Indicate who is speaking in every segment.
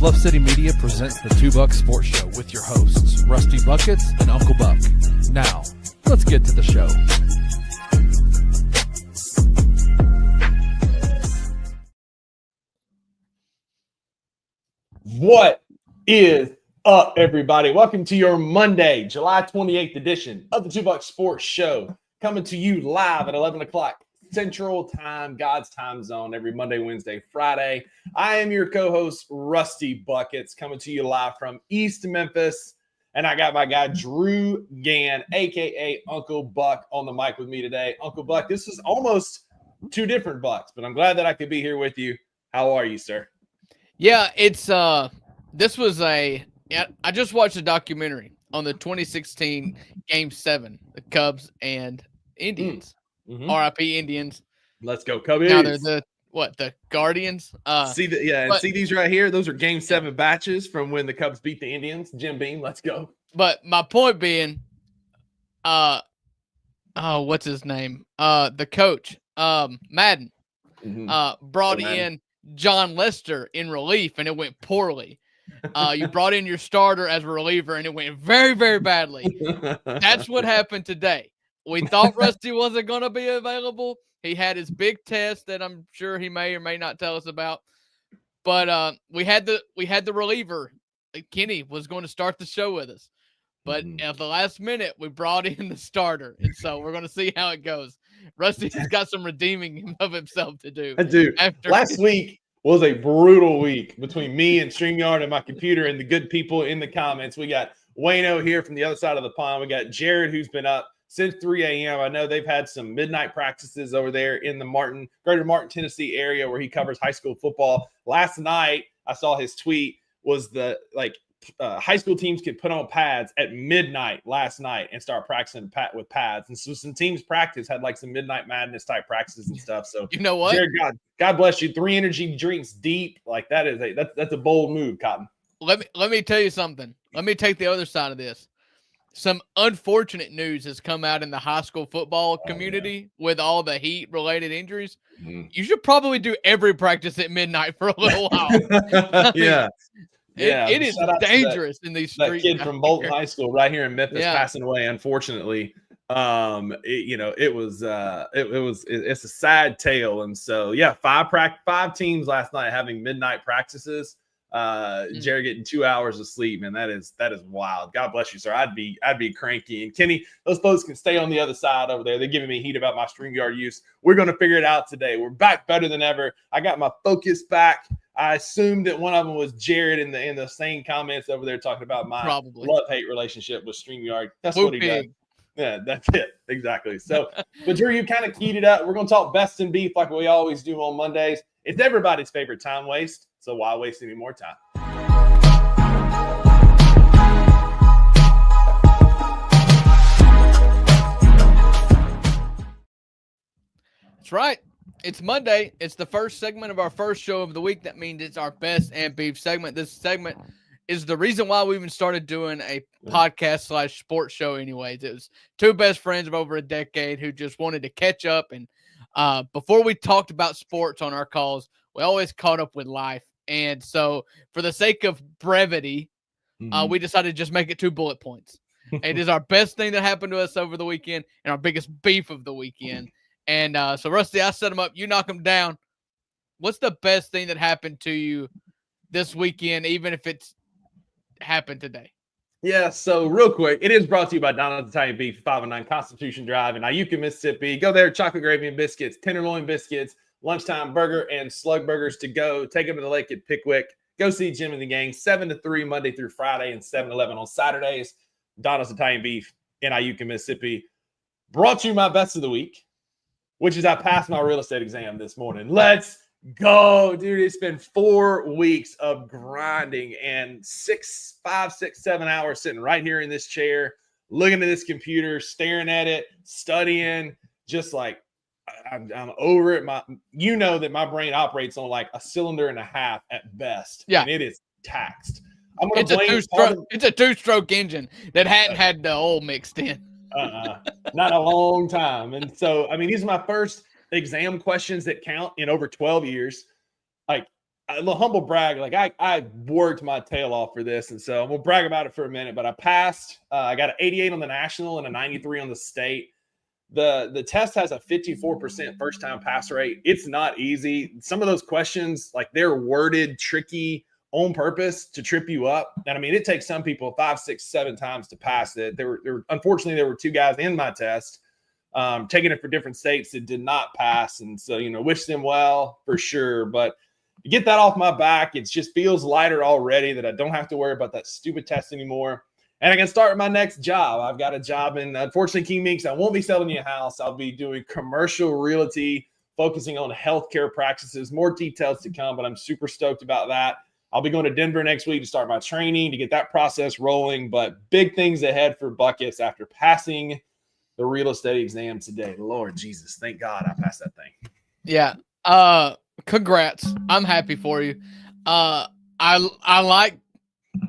Speaker 1: Bluff City Media presents the Two Buck Sports Show with your hosts, Rusty Buckets and Uncle Buck. Now, let's get to the show.
Speaker 2: What is up, everybody? Welcome to your Monday, July 28th edition of the Two Buck Sports Show, coming to you live at 11 o'clock Central Time, God's time zone, every Monday, Wednesday, Friday. I am your co-host, Rusty Buckets, coming to you live from East Memphis, and I got my guy, Drew Gann, a.k.a. Uncle Buck, on the mic with me today. Uncle Buck, this is almost two different Bucks, but I'm glad that I could be here with you. How are you, sir?
Speaker 3: Yeah, it's this was I just watched a documentary on the 2016 Game 7, the Cubs and Indians. RIP Indians.
Speaker 2: Let's go, Cubbies.
Speaker 3: Now they're the Guardians.
Speaker 2: See these right here? Those are Game 7 batches from when the Cubs beat the Indians. Jim Beam, let's go.
Speaker 3: But my point being, what's his name? The coach, Madden, brought in John Lester in relief, and it went poorly. You brought in your starter as a reliever, and it went very, very badly. That's what happened today. We thought Rusty wasn't going to be available. He had his big test that I'm sure he may or may not tell us about. But we had the reliever. Kenny was going to start the show with us. But at the last minute, we brought in the starter. And so we're going to see how it goes. Rusty's got some redeeming of himself to do.
Speaker 2: Last week was a brutal week between me and StreamYard and my computer and the good people in the comments. We got Wayno here from the other side of the pond. We got Jared, who's been up since 3 a.m. I know they've had some midnight practices over there in the greater Martin, Tennessee area where he covers high school football. Last night, I saw his tweet was high school teams could put on pads at midnight last night and start practicing with pads. And so some teams had like some midnight madness type practices and stuff. So
Speaker 3: you know what?
Speaker 2: Jared, God bless you. 3 energy drinks deep. Like that's a bold move, Cotton.
Speaker 3: Let me tell you something. Let me take the other side of this. Some unfortunate news has come out in the high school football community with all the heat-related injuries. You should probably do every practice at midnight for a little while. It is dangerous in these streets.
Speaker 2: That kid from Bolton High School right here in Memphis passing away, unfortunately. It's a sad tale. And so, five teams last night having midnight practices. Jared getting 2 hours of sleep, man. That is wild. God bless you, sir. I'd be cranky. And Kenny, those folks can stay on the other side over there. They're giving me heat about my StreamYard use. We're going to figure it out today. We're back better than ever. I got my focus back. I assumed that one of them was Jared in the same comments over there talking about my love-hate relationship with StreamYard. That's what he does. Yeah, that's it. Exactly. So, but Drew, you kind of keyed it up. We're going to talk best in beef like we always do on Mondays. It's everybody's favorite time waste. So why waste any more time?
Speaker 3: That's right. It's Monday. It's the first segment of our first show of the week. That means it's our best and beef segment. This segment is the reason why we even started doing a podcast / sports show anyways. It was two best friends of over a decade who just wanted to catch up. And before we talked about sports on our calls, we always caught up with life. And so for the sake of brevity, we decided to just make it 2 bullet points. It is our best thing that happened to us over the weekend and our biggest beef of the weekend. And so, Rusty, I set them up. You knock them down. What's the best thing that happened to you this weekend, even if it's happened today?
Speaker 2: Yeah, so real quick, it is brought to you by Donald's Italian Beef, 509 Constitution Drive in Iuka, Mississippi. Go there, chocolate gravy and biscuits, tenderloin biscuits, lunchtime burger and slug burgers to go. Take them to the lake at Pickwick. Go see Jim and the gang, 7 to 3 Monday through Friday and 7-11 on Saturdays. Donald's Italian Beef in Iuka, Mississippi. Brought you my best of the week, which is I passed my real estate exam this morning. Let's go, dude. It's been 4 weeks of grinding and 5, 6, 7 hours sitting right here in this chair, looking at this computer, staring at it, studying, just like I'm over it. You know that my brain operates on like a cylinder and a half at best.
Speaker 3: Yeah.
Speaker 2: And it is taxed.
Speaker 3: It's a two-stroke engine that hadn't had the oil mixed in.
Speaker 2: Not a long time. And so, I mean, these are my first exam questions that count in over 12 years. Like, a little humble brag. Like I worked my tail off for this, and so we'll brag about it for a minute. But I passed. I got an 88 on the national and a 93 on the state. The test has a 54% first time pass rate. It's not easy. Some of those questions, like they're worded tricky on purpose to trip you up. And I mean, it takes some people 5, 6, 7 times to pass it. Unfortunately, there were 2 guys in my test taking it for different states that did not pass. And so, wish them well for sure. But to get that off my back, it just feels lighter already that I don't have to worry about that stupid test anymore. And I can start my next job. I've got a job in, unfortunately, King Meeks. I won't be selling you a house. I'll be doing commercial realty, focusing on healthcare practices. More details to come, but I'm super stoked about that. I'll be going to Denver next week to start my training, to get that process rolling. But big things ahead for Buckets after passing the real estate exam today. Lord Jesus, thank God I passed that thing.
Speaker 3: Yeah. Congrats. I'm happy for you.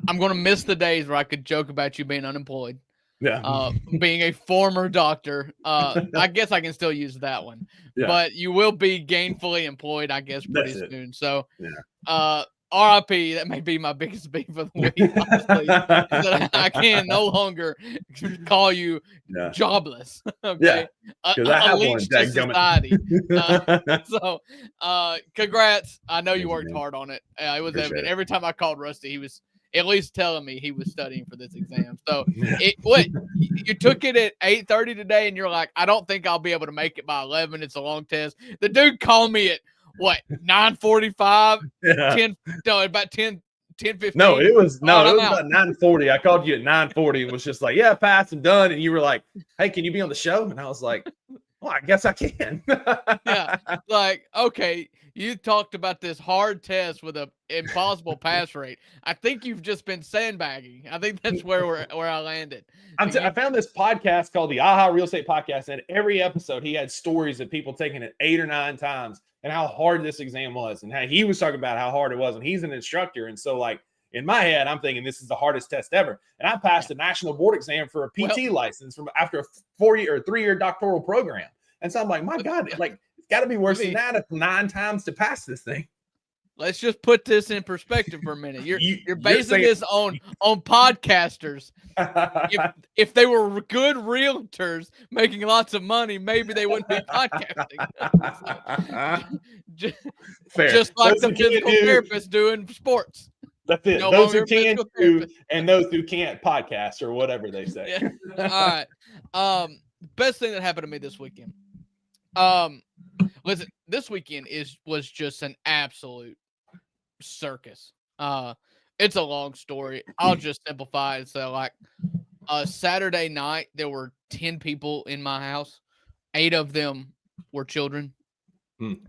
Speaker 3: I'm going to miss the days where I could joke about you being unemployed.
Speaker 2: Yeah.
Speaker 3: Being a former doctor. I guess I can still use that one. Yeah. But you will be gainfully employed, I guess, pretty soon. So, RIP, that may be my biggest beef of the week, honestly. That I can no longer call you jobless. Okay. A leech to society. Congrats. I know you worked hard on it. It was evident. Every time I called Rusty, he was at least telling me he was studying for this exam. So you took it at 8:30 today, and you're like, I don't think I'll be able to make it by 11. It's a long test. The dude called me at 9:45? About 10:15.
Speaker 2: No, it was about 9:40. I called you at 9:40 and was just like, yeah, pass and done. And you were like, hey, can you be on the show? And I was like, well, I guess I can.
Speaker 3: Yeah. Like, okay, you talked about this hard test with an impossible pass rate. I think you've just been sandbagging. I think that's where I landed.
Speaker 2: I found this podcast called the Aha Real Estate Podcast, and every episode he had stories of people taking it 8 or 9 times and how hard this exam was, and how he was talking about how hard it was, and he's an instructor. And so, like, in my head, I'm thinking this is the hardest test ever. And I passed a national board exam for a PT license from after a 4-year or 3-year doctoral program. And so I'm like, my God, like, it's got to be worse than that. If 9 times to pass this thing.
Speaker 3: Let's just put this in perspective for a minute. You're basing this on podcasters. If they were good realtors making lots of money, maybe they wouldn't be podcasting.
Speaker 2: Fair.
Speaker 3: Just like the physical therapist doing sports.
Speaker 2: That's it. Those who can do and those who can't podcast or whatever they say.
Speaker 3: Yeah. All right. Best thing that happened to me this weekend. Listen, this weekend was just an absolute circus. It's a long story. I'll just simplify it and say, like, Saturday night there were 10 people in my house. 8 of them were children.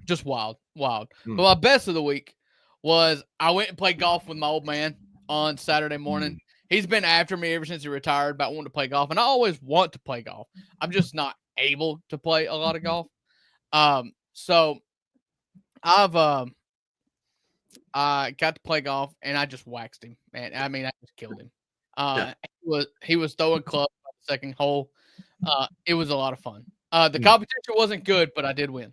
Speaker 3: Just wild. But my best of the week was I went and played golf with my old man on Saturday morning. He's been after me ever since he retired about wanting to play golf, and I always want to play golf. I'm just not able to play a lot of golf. So I got to play golf, and I just waxed him, man. I mean, I just killed him. He was throwing clubs on the second hole. It was a lot of fun. The competition wasn't good, but I did win.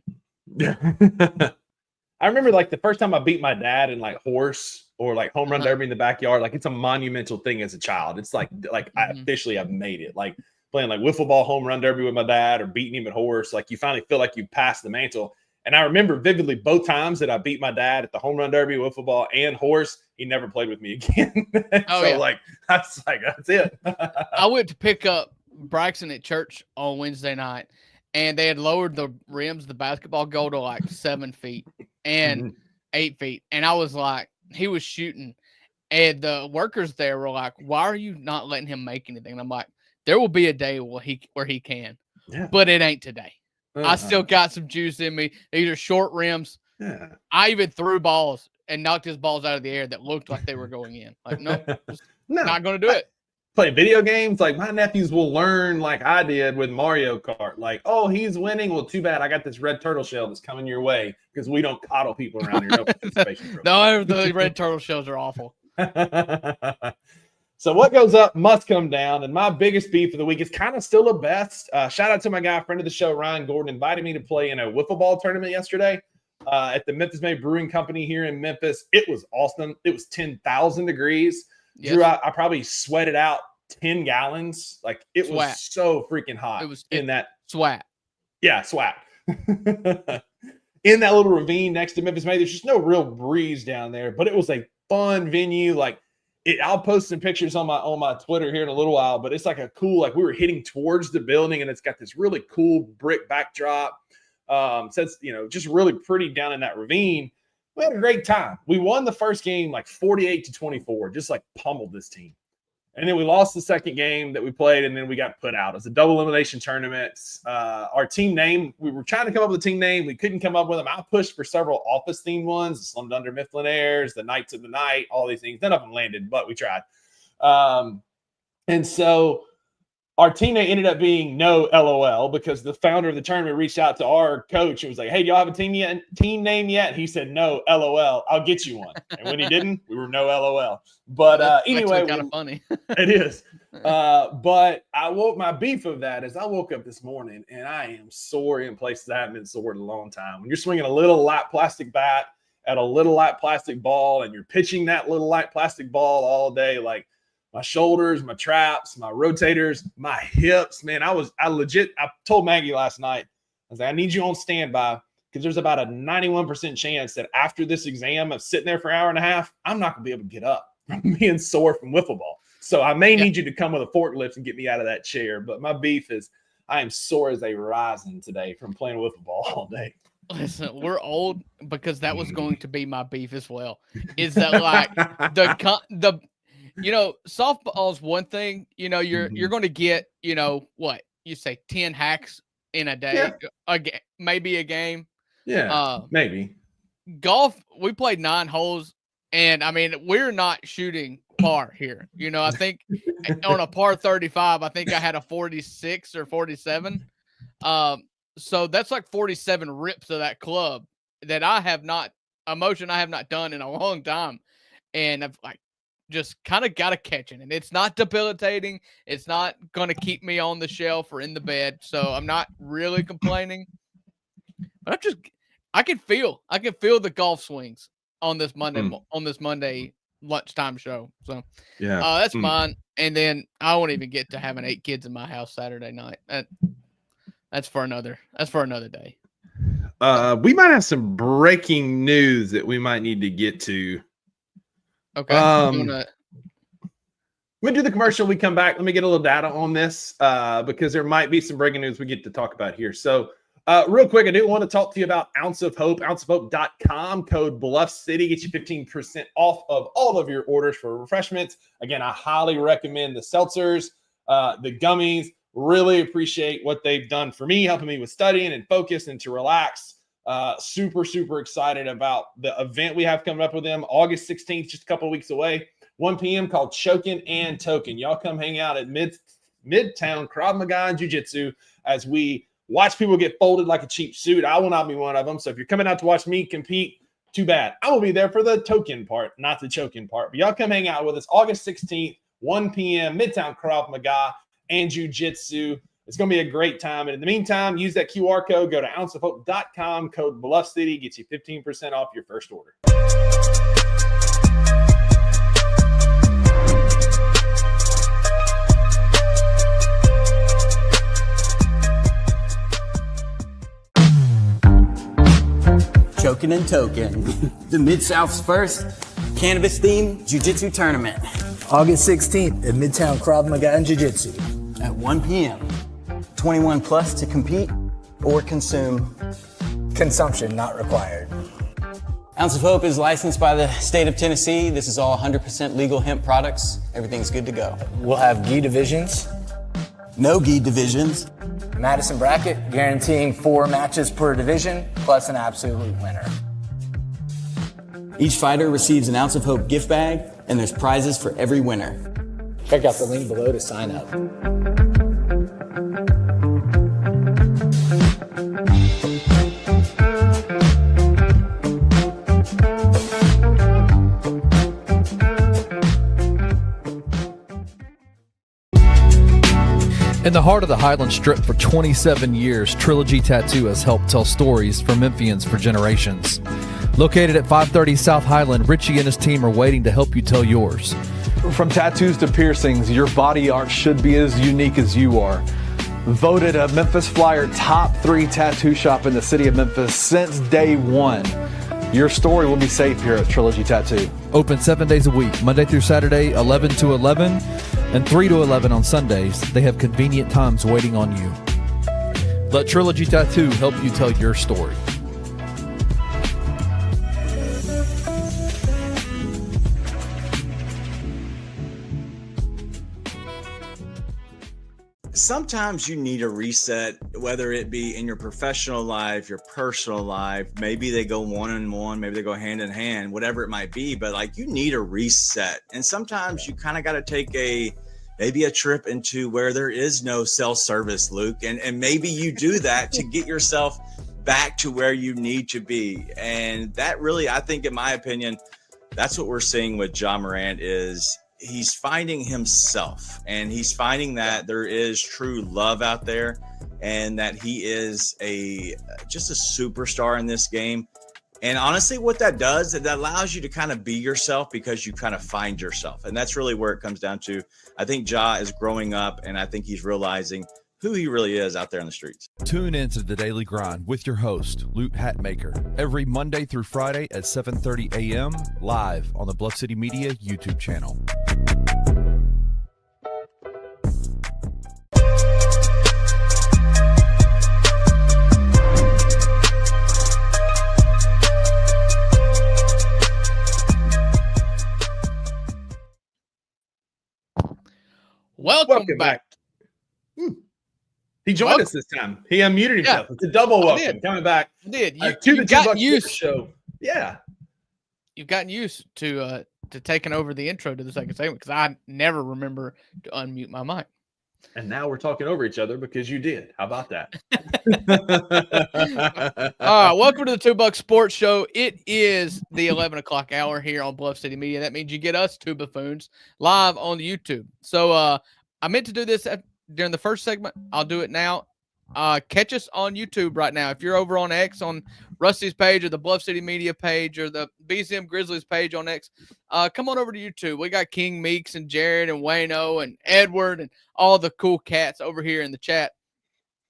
Speaker 2: I remember, like, the first time I beat my dad in, like, horse or, like, home run derby in the backyard. Like, it's a monumental thing as a child. It's like I've made it. Like, playing, like, wiffle ball home run derby with my dad or beating him at horse. Like, you finally feel like you passed the mantle. And I remember vividly both times that I beat my dad at the home run derby, wiffle ball, and horse. He never played with me again. That's it.
Speaker 3: I went to pick up Braxton at church on Wednesday night, and they had lowered the rims, the basketball goal, to like 7 feet and 8 feet. And I was like, he was shooting, and the workers there were like, why are you not letting him make anything? And I'm like, there will be a day where he can, but it ain't today. I still got some juice in me. These are short rims. Yeah. I even threw balls and knocked his balls out of the air that looked like they were going in. Like, no, not going to do it.
Speaker 2: Play video games. Like, my nephews will learn like I did with Mario Kart. Like, oh, he's winning. Well, too bad. I got this red turtle shell that's coming your way because we don't coddle people around here. No participation.
Speaker 3: No, the red turtle shells are awful.
Speaker 2: So what goes up must come down, and my biggest beef of the week is kind of still a best. Shout out to my guy, friend of the show, Ryan Gordon, invited me to play in a wiffle ball tournament yesterday. at the Memphis May Brewing Company here in Memphis. It was awesome. It was 10,000 degrees.
Speaker 3: Yes.
Speaker 2: Drew, I probably sweated out 10 gallons. Like it
Speaker 3: Swat.
Speaker 2: was so freaking hot.
Speaker 3: It was
Speaker 2: in that
Speaker 3: swat.
Speaker 2: Yeah, swat. In that little ravine next to Memphis May, there's just no real breeze down there, but it was a fun venue. Like I'll post some pictures on my Twitter here in a little while, but it's like a cool, like we were hitting towards the building and it's got this really cool brick backdrop. So it's, just really pretty down in that ravine. We had a great time. We won the first game like 48-24, just like pummeled this team. And then we lost the second game that we played, and then we got put out. It was a double elimination tournament. Our team name, we were trying to come up with a team name. We couldn't come up with them. I pushed for several office-themed ones, the Slum Dunder Mifflinaires, the Knights of the Night, all these things. None of them landed, but we tried. And so our team name ended up being No LOL because the founder of the tournament reached out to our coach and was like, hey, do y'all have a team name yet? He said, no, LOL. I'll get you one. And when he didn't, we were No LOL. But anyway,
Speaker 3: kind of funny.
Speaker 2: It is. But my beef of that is I woke up this morning and I am sore in places I haven't been sore in a long time. When you're swinging a little light plastic bat at a little light plastic ball and you're pitching that little light plastic ball all day, like my shoulders, my traps, my rotators, my hips, man, I told Maggie last night, I was like, I need you on standby because there's about a 91% chance that after this exam of sitting there for an hour and a half, I'm not going to be able to get up from being sore from wiffle ball. So I may need you to come with a forklift and get me out of that chair. But my beef is I am sore as a rising today from playing wiffle ball all day.
Speaker 3: Listen, we're old because that was going to be my beef as well. Is that like softball's one thing, you're going to get, what you say, 10 hacks in a day, maybe a game.
Speaker 2: Yeah, maybe.
Speaker 3: Golf, we played 9 holes. And I mean, we're not shooting par here. I think on a par 35, I think I had a 46 or 47. So that's like 47 rips of that club that I have not done in a long time. And I've just kind of got to catch it. And it's not debilitating. It's not going to keep me on the shelf or in the bed. So I'm not really complaining. But I can feel the golf swings on this Monday lunchtime show. So that's mine. And then I won't even get to having 8 kids in my house Saturday night. That's for another day.
Speaker 2: We might have some breaking news that we might need to get to.
Speaker 3: Okay.
Speaker 2: We do the commercial. We come back. Let me get a little data on this because there might be some breaking news we get to talk about here. So real quick, I do want to talk to you about Ounce of Hope, ounceofhope.com. Code Bluff City gets you 15% off of all of your orders for refreshments. Again, I highly recommend the seltzers, the gummies. Really appreciate what they've done for me, helping me with studying and focus and to relax. Super, super excited about the event we have coming up with them. August 16th, just a couple of weeks away, 1 p.m. called Chokin' and Token. Y'all come hang out at Midtown Krav Maga and Jiu-Jitsu as we watch people get folded like a cheap suit. I will not be one of them. So if you're coming out to watch me compete, too bad. I will be there for the token part, not the choking part. But y'all come hang out with us August 16th, 1 p.m., Midtown Krav Maga and Jiu-Jitsu. It's going to be a great time. And in the meantime, use that QR code. Go to ounceofhope.com. Code Bluff City gets you 15% off your first order.
Speaker 4: Chokin' and Token, the Mid-South's first cannabis-themed jiu-jitsu tournament.
Speaker 5: August 16th at Midtown Krav Maga and Jiu-Jitsu.
Speaker 4: At 1 p.m. 21 plus to compete or consume.
Speaker 5: Consumption not required.
Speaker 4: Ounce of Hope is licensed by the state of Tennessee. This is all 100% legal hemp products. Everything's good to go.
Speaker 5: We'll have gi divisions.
Speaker 4: No gi divisions.
Speaker 5: Madison bracket, guaranteeing 4 matches per division, plus an absolute winner.
Speaker 4: Each fighter receives an Ounce of Hope gift bag, and there's prizes for every winner.
Speaker 5: Check out the link below to sign up.
Speaker 1: In the heart of the Highland Strip for 27 years, Trilogy Tattoo has helped tell stories for Memphians for generations. Located at 530 South Highland, Richie and his team are waiting to help you tell yours.
Speaker 6: From tattoos to piercings, your body art should be as unique as you are. Voted a Memphis Flyer top 3 tattoo shop in the city of Memphis since day one. Your story will be safe here at Trilogy Tattoo.
Speaker 1: Open 7 days a week, Monday through Saturday, 11 to 11, and 3 to 11 on Sundays. They have convenient times waiting on you. Let Trilogy Tattoo help you tell your story.
Speaker 7: Sometimes you need a reset, whether it be in your professional life, your personal life. Maybe they go one on one, maybe they go hand in hand, whatever it might be. But like, you need a reset. And sometimes you kind of got to take maybe a trip into where there is no cell service, Luke. And maybe you do that to get yourself back to where you need to be. And that really, I think, in my opinion, that's what we're seeing with Ja Morant is he's finding himself, and he's finding that there is true love out there, and that he is just a superstar in this game. And honestly, what that does, that allows you to kind of be yourself because you kind of find yourself. And that's really where it comes down to. I think Ja is growing up, and I think he's realizing who he really is out there in the streets.
Speaker 1: Tune in to The Daily Grind with your host, Luke Hatmaker, every Monday through Friday at 7:30 a.m. live on the Bluff City Media YouTube channel.
Speaker 3: Welcome back.
Speaker 2: He joined us this time. He unmuted himself. Yeah. It's a double welcome. Coming back.
Speaker 3: I did.
Speaker 2: To the Two Bucks Sports Show. Yeah.
Speaker 3: You've gotten used to taking over the intro to the second segment because I never remember to unmute my mic.
Speaker 2: And now we're talking over each other because you did. How about that?
Speaker 3: All right. Welcome to the Two Bucks Sports Show. It is the 11 o'clock hour here on Bluff City Media. That means you get us two buffoons live on the YouTube. So I meant to do this during the first segment. I'll do it now. Catch us on YouTube right now. If you're over on X on Rusty's page or the Bluff City Media page or the BCM Grizzlies page on X, come on over to YouTube. We got King Meeks and Jared and Wayno and Edward and all the cool cats over here in the chat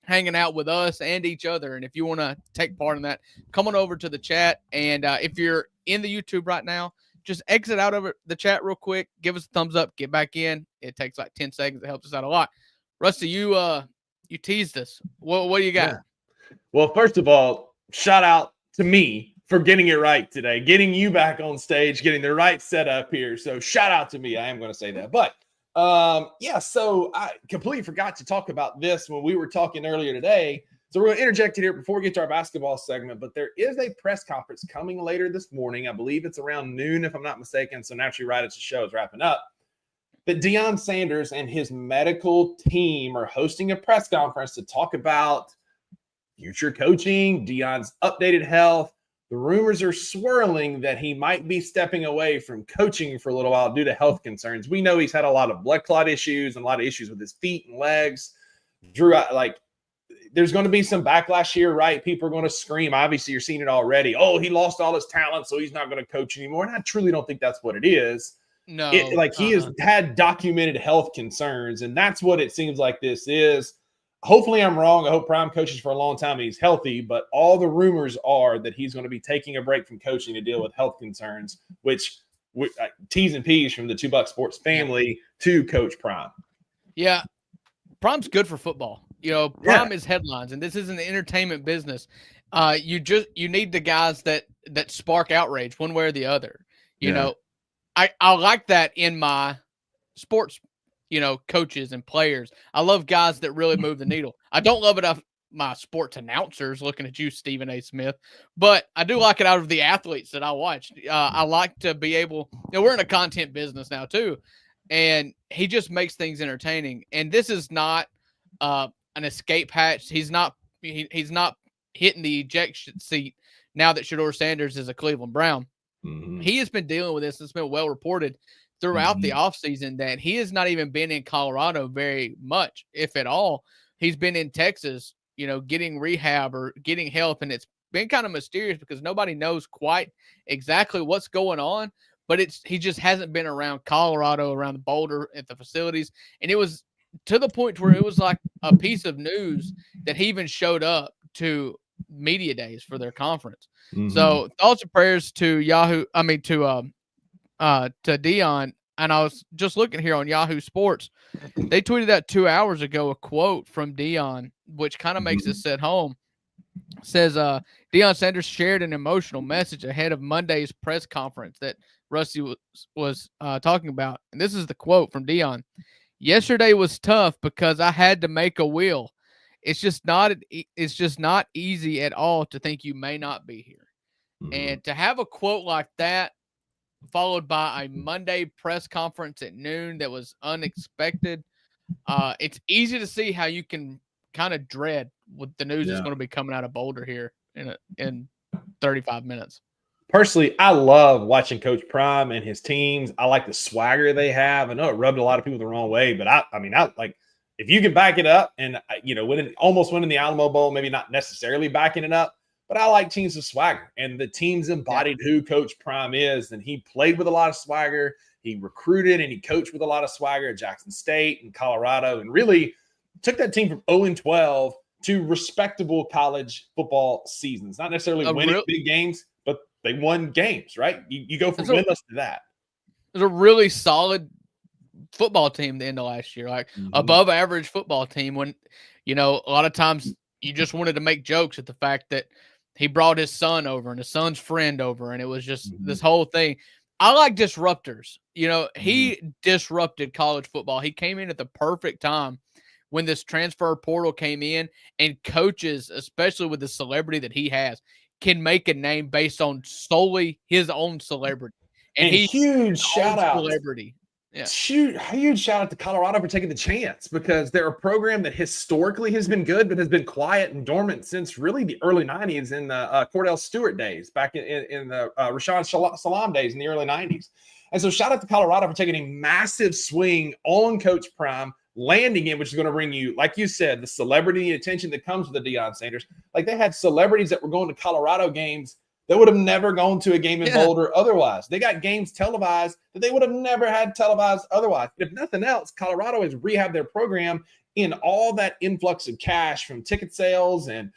Speaker 3: hanging out with us and each other. And if you want to take part in that, come on over to the chat. And if you're in the YouTube right now, just exit out of the chat real quick. Give us a thumbs up. Get back in. It takes like 10 seconds. It helps us out a lot. Rusty, you teased us. What do you got?
Speaker 2: Yeah. Well, first of all, shout out to me for getting it right today, getting you back on stage, getting the right setup here. So shout out to me. I am going to say that. But so I completely forgot to talk about this when we were talking earlier today. So we're going to interject it here before we get to our basketball segment. But there is a press conference coming later this morning. I believe it's around noon, if I'm not mistaken. So naturally, right as the show is wrapping up, that Deion Sanders and his medical team are hosting a press conference to talk about future coaching, Deion's updated health. The rumors are swirling that he might be stepping away from coaching for a little while due to health concerns. We know he's had a lot of blood clot issues and a lot of issues with his feet and legs. Drew, there's going to be some backlash here, right? People are going to scream. Obviously, you're seeing it already. Oh, he lost all his talent, so he's not going to coach anymore. And I truly don't think that's what it is.
Speaker 3: No,
Speaker 2: he has had documented health concerns, and that's what it seems like this is. Hopefully I'm wrong. I hope Prime coaches for a long time and he's healthy, but all the rumors are that he's going to be taking a break from coaching to deal with health concerns, which T's and P's from the Two Bucks Sports family to Coach Prime.
Speaker 3: Yeah, Prime's good for football. Prime is headlines, and this isn't the entertainment business. You need the guys that spark outrage one way or the other. You know, I like that in my sports, coaches and players. I love guys that really move the needle. I don't love it out of my sports announcers, looking at you, Stephen A. Smith, but I do like it out of the athletes that I watch. I like to be able, we're in a content business now too, and he just makes things entertaining. And this is not an escape hatch. He's not hitting the ejection seat now that Shedeur Sanders is a Cleveland Brown. Mm-hmm. He has been dealing with this. It's been well reported throughout the offseason that he has not even been in Colorado very much, if at all. He's been in Texas, getting rehab or getting help, and it's been kind of mysterious because nobody knows quite exactly what's going on, but he just hasn't been around Colorado, around the Boulder at the facilities. And it was to the point where it was like a piece of news that he even showed up to media days for their conference. So thoughts and prayers to to Dion. And I was just looking here on Yahoo Sports. They tweeted out 2 hours ago a quote from Dion, which kind of makes it set home. It says, Deion Sanders shared an emotional message ahead of Monday's press conference that Rusty was talking about. And this is the quote from Dion. Yesterday was tough because I had to make a will. It's just not easy at all to think you may not be here. And to have a quote like that followed by a Monday press conference at noon that was unexpected, it's easy to see how you can kind of dread what the news is going to be coming out of Boulder here in 35 minutes.
Speaker 2: Personally, I love watching Coach Prime and his teams. I like the swagger they have. I know it rubbed a lot of people the wrong way, but I like if you can back it up and almost winning the Alamo Bowl, maybe not necessarily backing it up, but I like teams with swagger, and the teams embodied who Coach Prime is. And he played with a lot of swagger. He recruited and he coached with a lot of swagger at Jackson State and Colorado, and really took that team from 0-12 to respectable college football seasons. Not necessarily winning big games, but they won games, right? You go from winless to that.
Speaker 3: It was a really solid football team the end of last year, like above average football team when, a lot of times you just wanted to make jokes at the fact that he brought his son over and his son's friend over, and it was just this whole thing. I like disruptors. He disrupted college football. He came in at the perfect time when this transfer portal came in, and coaches, especially with the celebrity that he has, can make a name based on solely his own celebrity.
Speaker 2: And huge shout out.
Speaker 3: Celebrity. Yeah.
Speaker 2: Huge shout out to Colorado for taking the chance, because they're a program that historically has been good, but has been quiet and dormant since really the early 90s in the Cordell Stewart days, back in the Rashawn Salam days in the early 90s. And so shout out to Colorado for taking a massive swing on Coach Prime, landing in, which is going to bring you, like you said, the celebrity attention that comes with the Deion Sanders. Like, they had celebrities that were going to Colorado games that would have never gone to a game in Boulder otherwise. They got games televised that they would have never had televised otherwise. If nothing else, Colorado has rehabbed their program in all that influx of cash from ticket sales and,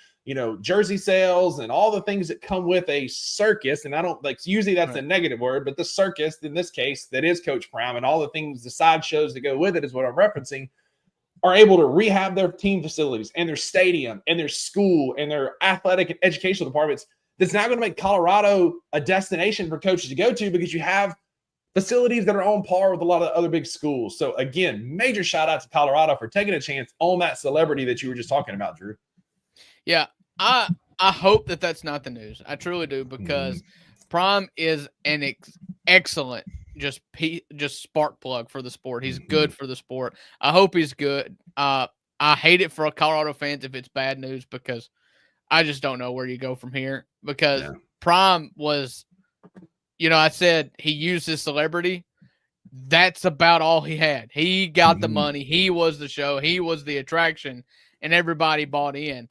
Speaker 2: jersey sales and all the things that come with a circus. And I don't usually that's a negative word, but the circus in this case, that is Coach Prime, and all the things, the sideshows that go with it is what I'm referencing, are able to rehab their team facilities and their stadium and their school and their athletic and educational departments. That's now going to make Colorado a destination for coaches to go to, because you have facilities that are on par with a lot of other big schools. So again, major shout out to Colorado for taking a chance on that celebrity that you were just talking about, Drew.
Speaker 3: Yeah, I hope that that's not the news. I truly do, because Prime is an excellent just spark plug for the sport. He's good for the sport. I hope he's good. I hate it for Colorado fans if it's bad news, because I just don't know where you go from here, because Prime was, I said he used his celebrity. That's about all he had. He got the money. He was the show. He was the attraction, and everybody bought in.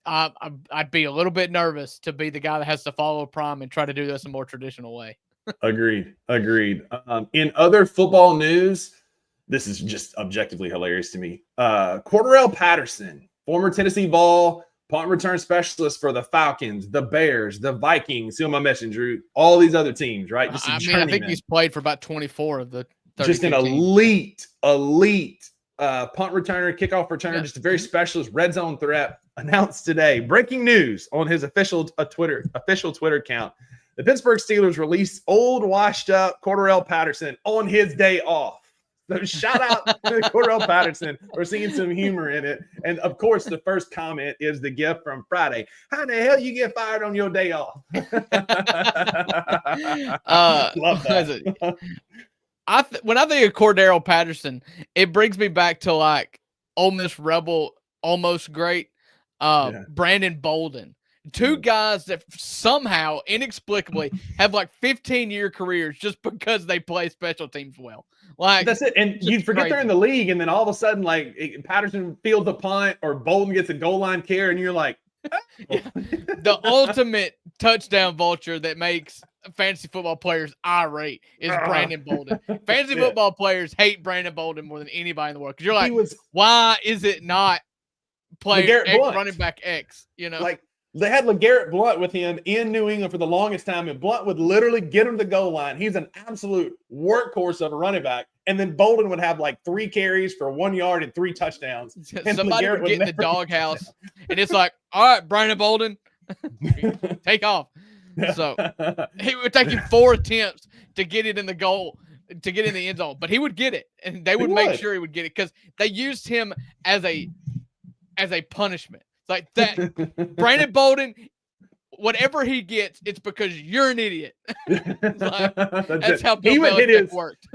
Speaker 3: I'd be a little bit nervous to be the guy that has to follow Prime and try to do this a more traditional way.
Speaker 2: Agreed. In other football news, this is just objectively hilarious to me. Cordarrelle Patterson, former Tennessee Vol, punt return specialist for the Falcons, the Bears, the Vikings. Who am I mentioning, Drew? All these other teams, right? Just
Speaker 3: I think he's played for about 24 of the 32
Speaker 2: just an elite punt returner, kickoff returner, just a very specialist red zone threat. Announced today, breaking news on his official Twitter account. The Pittsburgh Steelers released old, washed-up Cordarrelle Patterson on his day off. So shout out to Cordarrelle Patterson. We're seeing some humor in it. And, of course, the first comment is the gift from Friday. How the hell you get fired on your day off? Love that.
Speaker 3: When I think of Cordarrelle Patterson, it brings me back to, like, Ole Miss Rebel, almost great, Brandon Bolden. two guys that somehow, inexplicably, have like 15-year careers just because they play special teams well. Like
Speaker 2: that's it. And you forget they're in the league, and then all of a sudden, like Patterson fields a punt or Bolden gets a goal line carry, and you're like, oh.
Speaker 3: Yeah. The ultimate touchdown vulture that makes fantasy football players irate is Brandon Bolden. Fantasy football players hate Brandon Bolden more than anybody in the world because you're like, why is it not player X, running back X? You know,
Speaker 2: like they had LeGarrette Blount with him in New England for the longest time, and Blount would literally get him to the goal line. He's an absolute workhorse of a running back. And then Bolden would have like 3 carries for 1 yard and 3 touchdowns. And
Speaker 3: somebody would get in the doghouse, and it's like, all right, Brandon Bolden, take off. So he would take him 4 attempts to get it in the goal, to get in the end zone, but he would get it, and they would make sure he would get it because they used him as a punishment. It's like that. Brandon Bolden, whatever he gets, it's because you're an idiot. That's how Bill Belichick worked.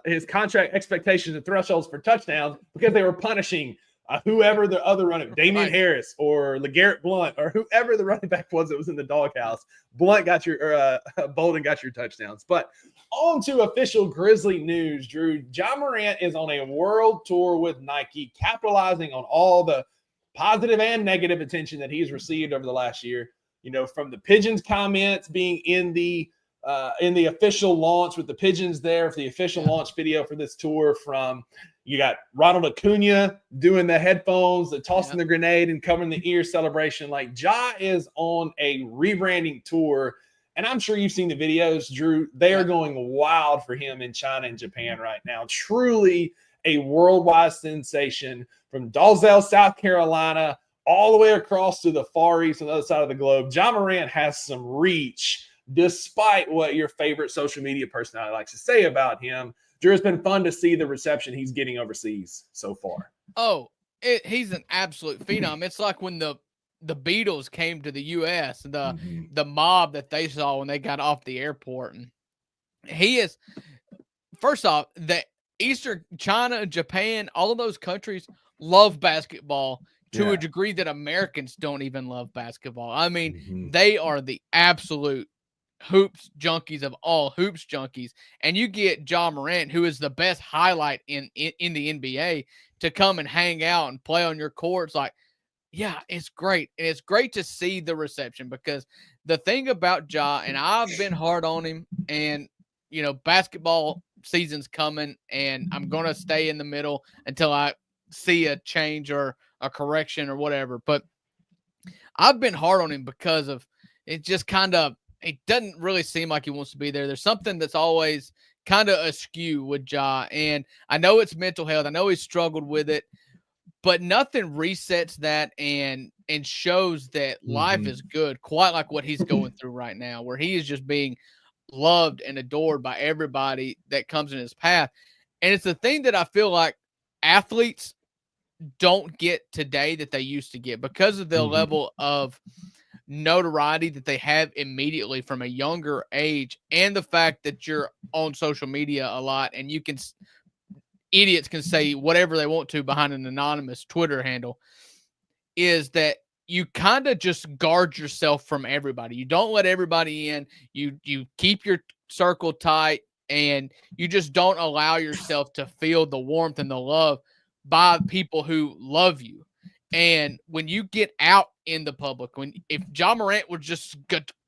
Speaker 3: His contract expectations and thresholds for touchdowns because they were punishing whoever the other running, Damian Harris or LeGarrette Blount or whoever the running back was that was in the doghouse. Bolden got your touchdowns. But on to official Grizzly news, Drew. Ja Morant is on a world tour with Nike, capitalizing on all the positive and negative attention that he's received over the last year. You know, from the Pigeons comments being in the official launch with the Pigeons there for the official launch video for this tour. From you got Ronald Acuna doing the headphones, the tossing the grenade and covering the ear celebration. Like Ja is on a rebranding tour, and I'm sure you've seen the videos, Drew. They are going wild for him in China and Japan right now. Truly a worldwide sensation from Dalzell, South Carolina, all the way across to the Far East on the other side of the globe. Ja Morant has some reach, despite what your favorite social media personality likes to say about him. Drew, it's been fun to see the reception he's getting overseas so far. Oh, he's an absolute phenom. It's like when the Beatles came to the U.S., the mob that they saw when they got off the airport. And he is, first off, the Eastern China, Japan, all of those countries love basketball to a degree that Americans don't even love basketball. I mean, they are the absolute hoops junkies of all hoops junkies. And you get Ja Morant, who is the best highlight in the NBA, to come and hang out and play on your court. It's like, yeah, it's great. And it's great to see the reception, because the thing about Ja, and I've been hard on him, and, you know, basketball season's coming, and I'm going to stay in the middle until I see a change or a correction or whatever. But I've been hard on him because of it. Just kind of, it doesn't really seem like he wants to be there. There's something that's always kind of askew with Ja, and I know it's mental health. I know he's struggled with it, but nothing resets that and shows that life is good, quite like what he's going through right now, where he is just being loved and adored by everybody that comes in his path. And it's the thing that I feel like athletes don't get today that they used to get, because of the level of notoriety that they have immediately from a younger age, and the fact that you're on social media a lot, and you can, idiots can say whatever they want to behind an anonymous Twitter handle, is that you kind of just guard yourself from everybody. You don't let everybody in. You keep your circle tight, and you just don't allow yourself to feel the warmth and the love by people who love you. And when you get out in the public, if Ja Morant would just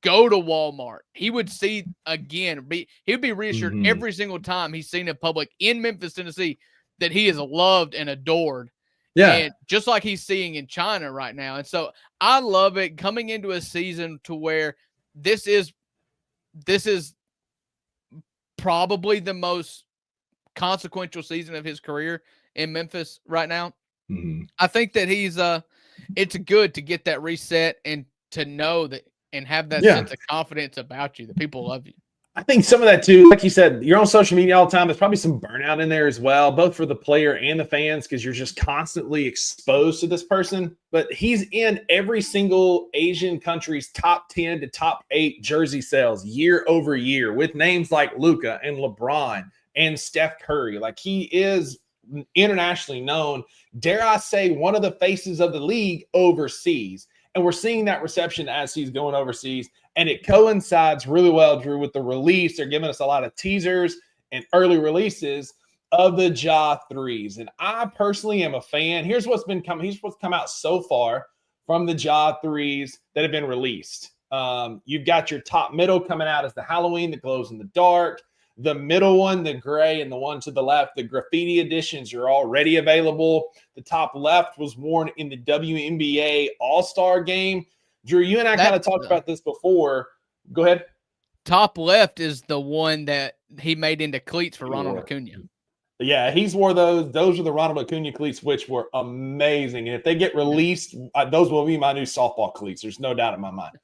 Speaker 3: go to Walmart, he would see again, he would be reassured every single time he's seen in public in Memphis, Tennessee, that he is loved and adored. Yeah. And just like he's seeing in China right now. And so I love it coming into a season to where this is probably the most consequential season of his career in Memphis right now. I think that he's it's good to get that reset and to know that and have that sense of confidence about you, that people love you.
Speaker 2: I think some of that too, like you said, you're on social media all the time. There's probably some burnout in there as well, both for the player and the fans, because you're just constantly exposed to this person. But he's in every single Asian country's top 10 to top 8 jersey sales year over year, with names like Luka and LeBron and Steph Curry. Like, he is internationally known, dare I say, one of the faces of the league overseas. And we're seeing that reception as he's going overseas. And it coincides really well, Drew, with the release. They're giving us a lot of teasers and early releases of the Ja 3s. And I personally am a fan. Here's what's come out so far from the Ja 3s that have been released. You've got your top middle coming out as the Halloween that glows in the dark. The middle one, the gray, and the one to the left, the graffiti editions are already available. The top left was worn in the WNBA All-Star game. Drew, you and I kind of talked about this before. Go ahead.
Speaker 3: Top left is the one that he made into cleats for Ronald Acuna.
Speaker 2: Yeah, he's wore those. Those are the Ronald Acuna cleats, which were amazing. And if they get released, those will be my new softball cleats. There's no doubt in my mind.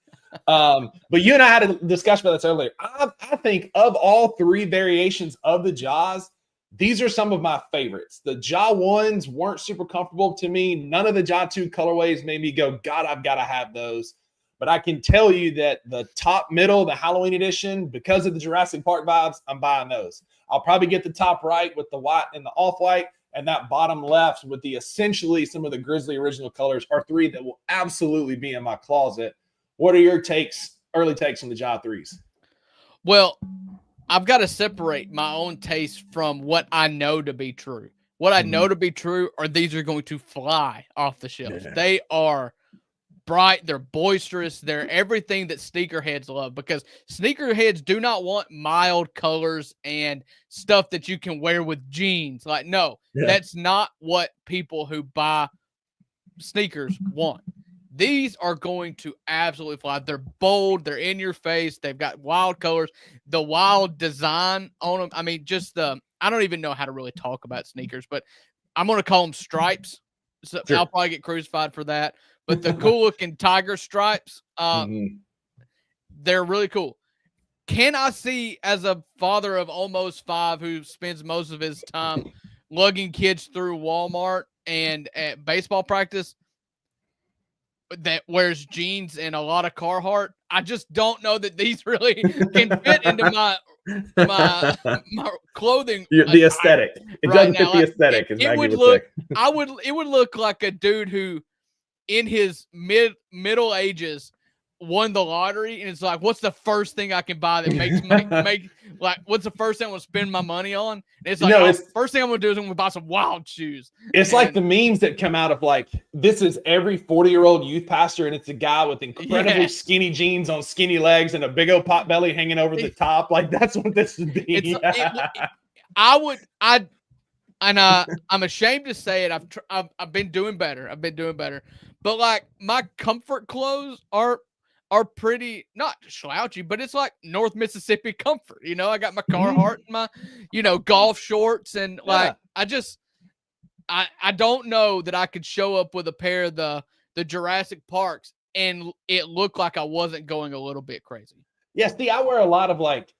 Speaker 2: But you and I had a discussion about this earlier. I think of all three variations of the Jaws, these are some of my favorites. The Ja 1s weren't super comfortable to me. None of the Ja 2 colorways made me go, God, I've got to have those. But I can tell you that the top middle, the Halloween edition, because of the Jurassic Park vibes, I'm buying those. I'll probably get the top right with the white and the off-white, and that bottom left with the essentially some of the Grizzly original colors are three that will absolutely be in my closet. What are your early takes on the Ja 3s?
Speaker 3: Well, I've got to separate my own taste from what I know to be true. What I know to be true are these are going to fly off the shelves. Yeah. They are bright, they're boisterous, they're everything that sneakerheads love, because sneakerheads do not want mild colors and stuff that you can wear with jeans. Like, no, that's not what people who buy sneakers want. These are going to absolutely fly. They're bold. They're in your face. They've got wild colors, the wild design on them. I mean, I don't even know how to really talk about sneakers, but I'm going to call them stripes. So sure. I'll probably get crucified for that. But the cool looking tiger stripes, they're really cool. Can I see, as a father of almost 5 who spends most of his time lugging kids through Walmart and at baseball practice, that wears jeans and a lot of Carhartt, I just don't know that these really can fit into my clothing.
Speaker 2: The aesthetic. It doesn't fit the aesthetic.
Speaker 3: It would look like a dude who, in his middle ages, won the lottery, and it's like, what's the first thing I can buy that makes like, what's the first thing I'm gonna spend my money on? And it's like, first thing I'm gonna do is I'm gonna buy some wild shoes.
Speaker 2: It's like the memes that come out of like, this is every 40-year-old youth pastor, and it's a guy with incredibly skinny jeans on skinny legs and a big old pot belly hanging over the top. Like, that's what this would be. I'm ashamed to say it. I've been doing better. But like, my comfort clothes are pretty, not slouchy, but it's like North Mississippi comfort. You know, I got my Carhartt and my, golf shorts, and like, I don't know that I could show up with a pair of the Jurassic Parks and it looked like I wasn't going a little bit crazy. Yeah, see, I wear a lot of like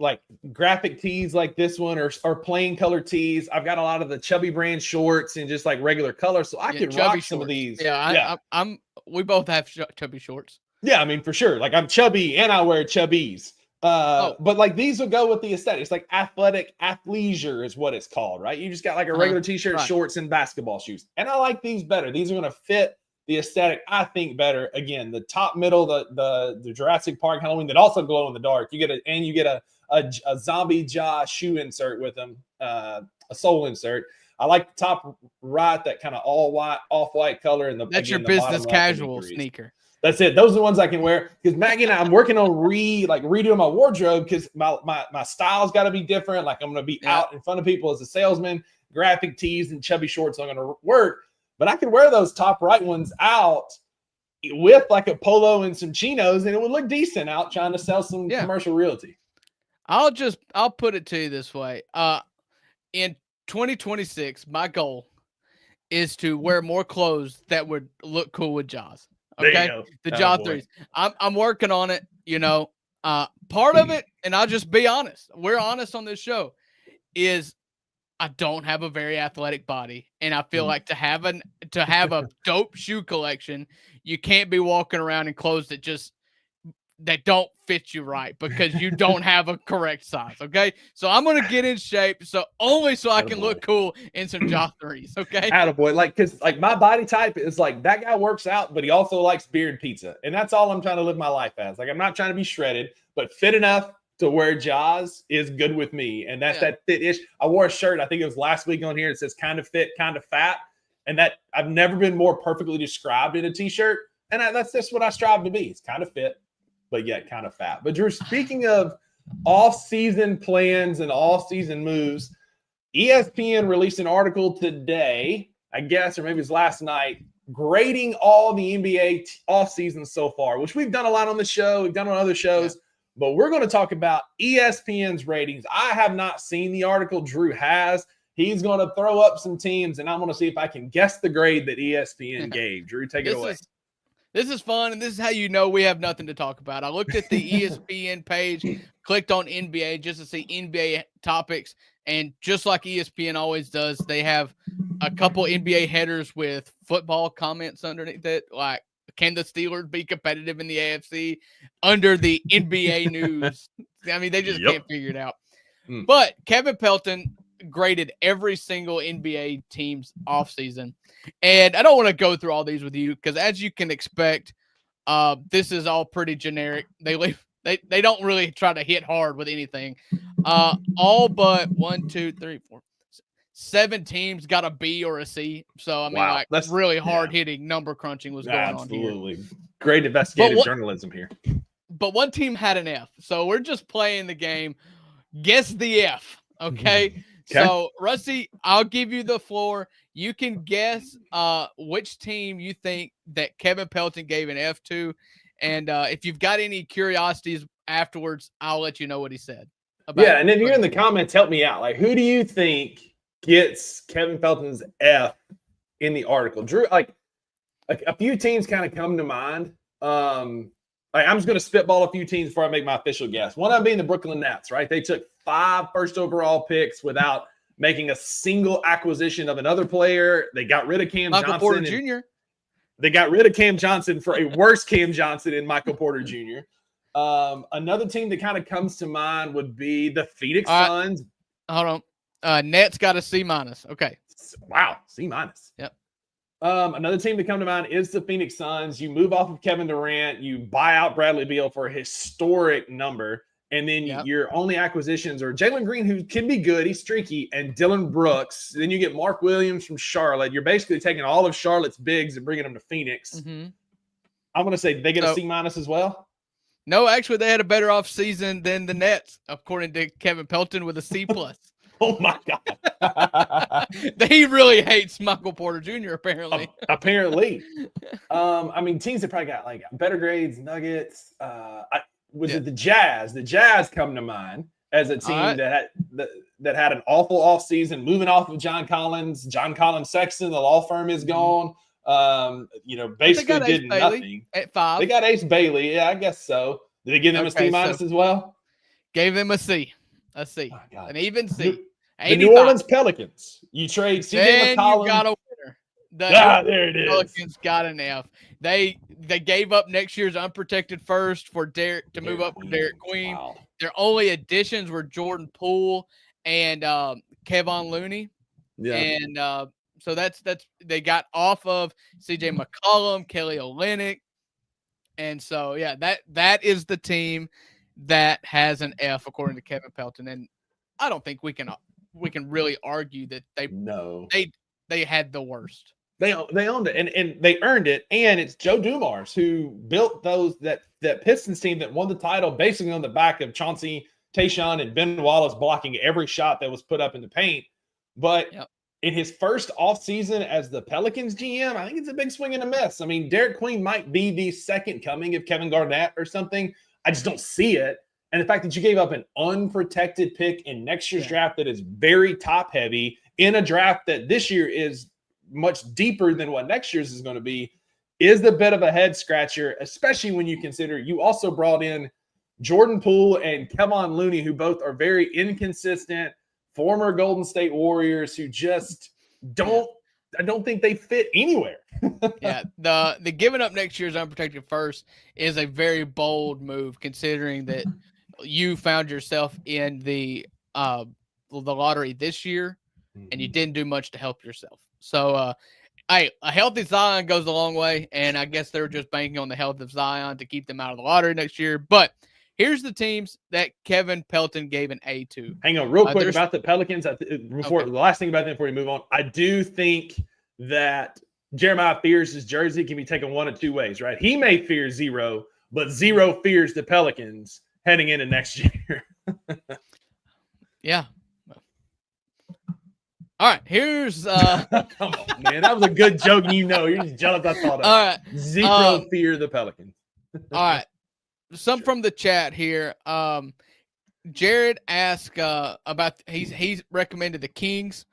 Speaker 2: graphic tees like this one, or plain color tees. I've got a lot of the Chubby brand shorts and just like regular colors, so I could rock some of these.
Speaker 3: We both have Chubby shorts.
Speaker 2: Yeah, I mean, for sure. Like, I'm chubby and I wear chubbies. But like, these will go with the aesthetic. It's like athletic athleisure is what it's called, right? You just got like a regular t-shirt, shorts, and basketball shoes. And I like these better. These are going to fit the aesthetic, I think, better. Again, the top middle, the Jurassic Park Halloween that also glow in the dark. You get a zombie jaw shoe insert with them, a sole insert. I like the top right, that kind of all white, off-white color, and
Speaker 3: that's your business casual sneaker.
Speaker 2: That's it. Those are the ones I can wear, because Maggie and I'm working on redoing my wardrobe, because my style's got to be different. Like, I'm going to be out in front of people as a salesman. Graphic tees and chubby shorts are going to work, but I could wear those top right ones out with like a polo and some chinos, and it would look decent out trying to sell some commercial realty.
Speaker 3: I'll put it to you this way. In 2026, my goal is to wear more clothes that would look cool with Jaws. Okay, the Jaws 3s. I'm working on it. Part of it, and I'll just be honest. We're honest on this show. Is I don't have a very athletic body, and I feel like to have a dope shoe collection, you can't be walking around in clothes that just that don't fit you right because you don't have a correct size. Okay. So I'm going to get in shape. So I can look cool in some Josh threes. Okay.
Speaker 2: Attaboy. Cause my body type is that guy works out, but he also likes beer and pizza. And that's all I'm trying to live my life as. I'm not trying to be shredded, but fit enough to wear Jaws is good with me. And that's that fit-ish. I wore a shirt, I think it was last week on here. It says kind of fit, kind of fat. And that I've never been more perfectly described in a t-shirt. And that's just what I strive to be. It's kind of fit, but yet kind of fat. But Drew, speaking of off-season plans and off-season moves, ESPN released an article today, I guess, or maybe it was last night, grading all the NBA off-season so far, which we've done a lot on the show. We've done on other shows, but we're going to talk about ESPN's ratings. I have not seen the article. Drew has. He's going to throw up some teams, and I'm going to see if I can guess the grade that ESPN gave. Drew, take it away.
Speaker 3: This is fun, and this is how you know we have nothing to talk about. I looked at the ESPN page, clicked on NBA just to see NBA topics, and just like ESPN always does, they have a couple NBA headers with football comments underneath it, like, can the Steelers be competitive in the AFC under the NBA news? I mean, they just can't figure it out. But Kevin Pelton graded every single NBA team's offseason. And I don't want to go through all these with you because, as you can expect, this is all pretty generic. They don't really try to hit hard with anything. All but 7 teams got a B or a C. So, I mean, that's really hard-hitting number crunching was going on here. Absolutely.
Speaker 2: Great investigative journalism here.
Speaker 3: But one team had an F. So, we're just playing the game. Guess the F, okay? So, Rusty, I'll give you the floor. You can guess which team you think that Kevin Pelton gave an F to. And if you've got any curiosities afterwards, I'll let you know what he said.
Speaker 2: And if you're in the comments, help me out. Who do you think gets Kevin Pelton's F in the article? Drew, a few teams kind of come to mind. I'm just going to spitball a few teams before I make my official guess. One of them being the Brooklyn Nets, right? They took 5 first overall picks without making a single acquisition of another player. They got rid of
Speaker 3: Michael Porter Jr.
Speaker 2: They got rid of Cam Johnson for a worse Cam Johnson in Michael Porter Jr. Another team that kind of comes to mind would be the Phoenix Suns.
Speaker 3: Hold on. Nets got a C-. Okay.
Speaker 2: Wow. C-.
Speaker 3: Yep.
Speaker 2: Another team to come to mind is the Phoenix Suns. You move off of Kevin Durant. You buy out Bradley Beal for a historic number. And then your only acquisitions are Jalen Green, who can be good. He's streaky. And Dylan Brooks. Then you get Mark Williams from Charlotte. You're basically taking all of Charlotte's bigs and bringing them to Phoenix.
Speaker 3: Mm-hmm.
Speaker 2: I'm going to say they get a C- as well.
Speaker 3: No, actually, they had a better offseason than the Nets, according to Kevin Pelton, with a C+.
Speaker 2: Oh, my God.
Speaker 3: He really hates Michael Porter Jr., apparently.
Speaker 2: Apparently. Teams that probably got better grades, Nuggets. It the Jazz? The Jazz come to mind as a team that had an awful offseason, moving off of John Collins Sexton. The law firm is gone. Basically did nothing.
Speaker 3: At 5.
Speaker 2: They got Ace Bailey. Yeah, I guess so. Did they give them a C- as well?
Speaker 3: Gave them a C. A C. Oh, an even C.
Speaker 2: The New Orleans Pelicans. You trade CJ McCollum.
Speaker 3: You got a winner.
Speaker 2: There it is.
Speaker 3: Pelicans got an F. They gave up next year's unprotected first for Derek to move up for Derek Queen. Wow. Their only additions were Jordan Poole and Kevon Looney. Yeah. And so that's they got off of CJ McCollum, Kelly Olynyk. And so that is the team that has an F according to Kevin Pelton. And I don't think we can really argue that they had the worst.
Speaker 2: They owned it and they earned it. And it's Joe Dumars who built that Pistons team that won the title basically on the back of Chauncey Tayshaun and Ben Wallace blocking every shot that was put up in the paint. But in his first offseason as the Pelicans GM, I think it's a big swing and a miss. I mean, Derek Queen might be the second coming of Kevin Garnett or something. I just don't see it. And the fact that you gave up an unprotected pick in next year's draft that is very top heavy in a draft that this year is much deeper than what next year's is going to be is a bit of a head scratcher, especially when you consider you also brought in Jordan Poole and Kevon Looney, who both are very inconsistent former Golden State Warriors who just don't don't think they fit anywhere.
Speaker 3: Yeah, the giving up next year's unprotected first is a very bold move, considering that you found yourself in the lottery this year, and you didn't do much to help yourself. So, hey, a healthy Zion goes a long way, and I guess they're just banking on the health of Zion to keep them out of the lottery next year. But here's the teams that Kevin Pelton gave an A to.
Speaker 2: Hang on, real quick about the Pelicans. The last thing about them before we move on, I do think that Jeremiah Fears' jersey can be taken one of two ways, right? He may fear zero, but zero fears the Pelicans heading into next year.
Speaker 3: Yeah. All right, here's
Speaker 2: come on, man. That was a good joke, and you're just jealous I thought of.
Speaker 3: All right.
Speaker 2: Zero fear the Pelicans.
Speaker 3: All right. Some from the chat here. Jared asked about he's recommended the Kings.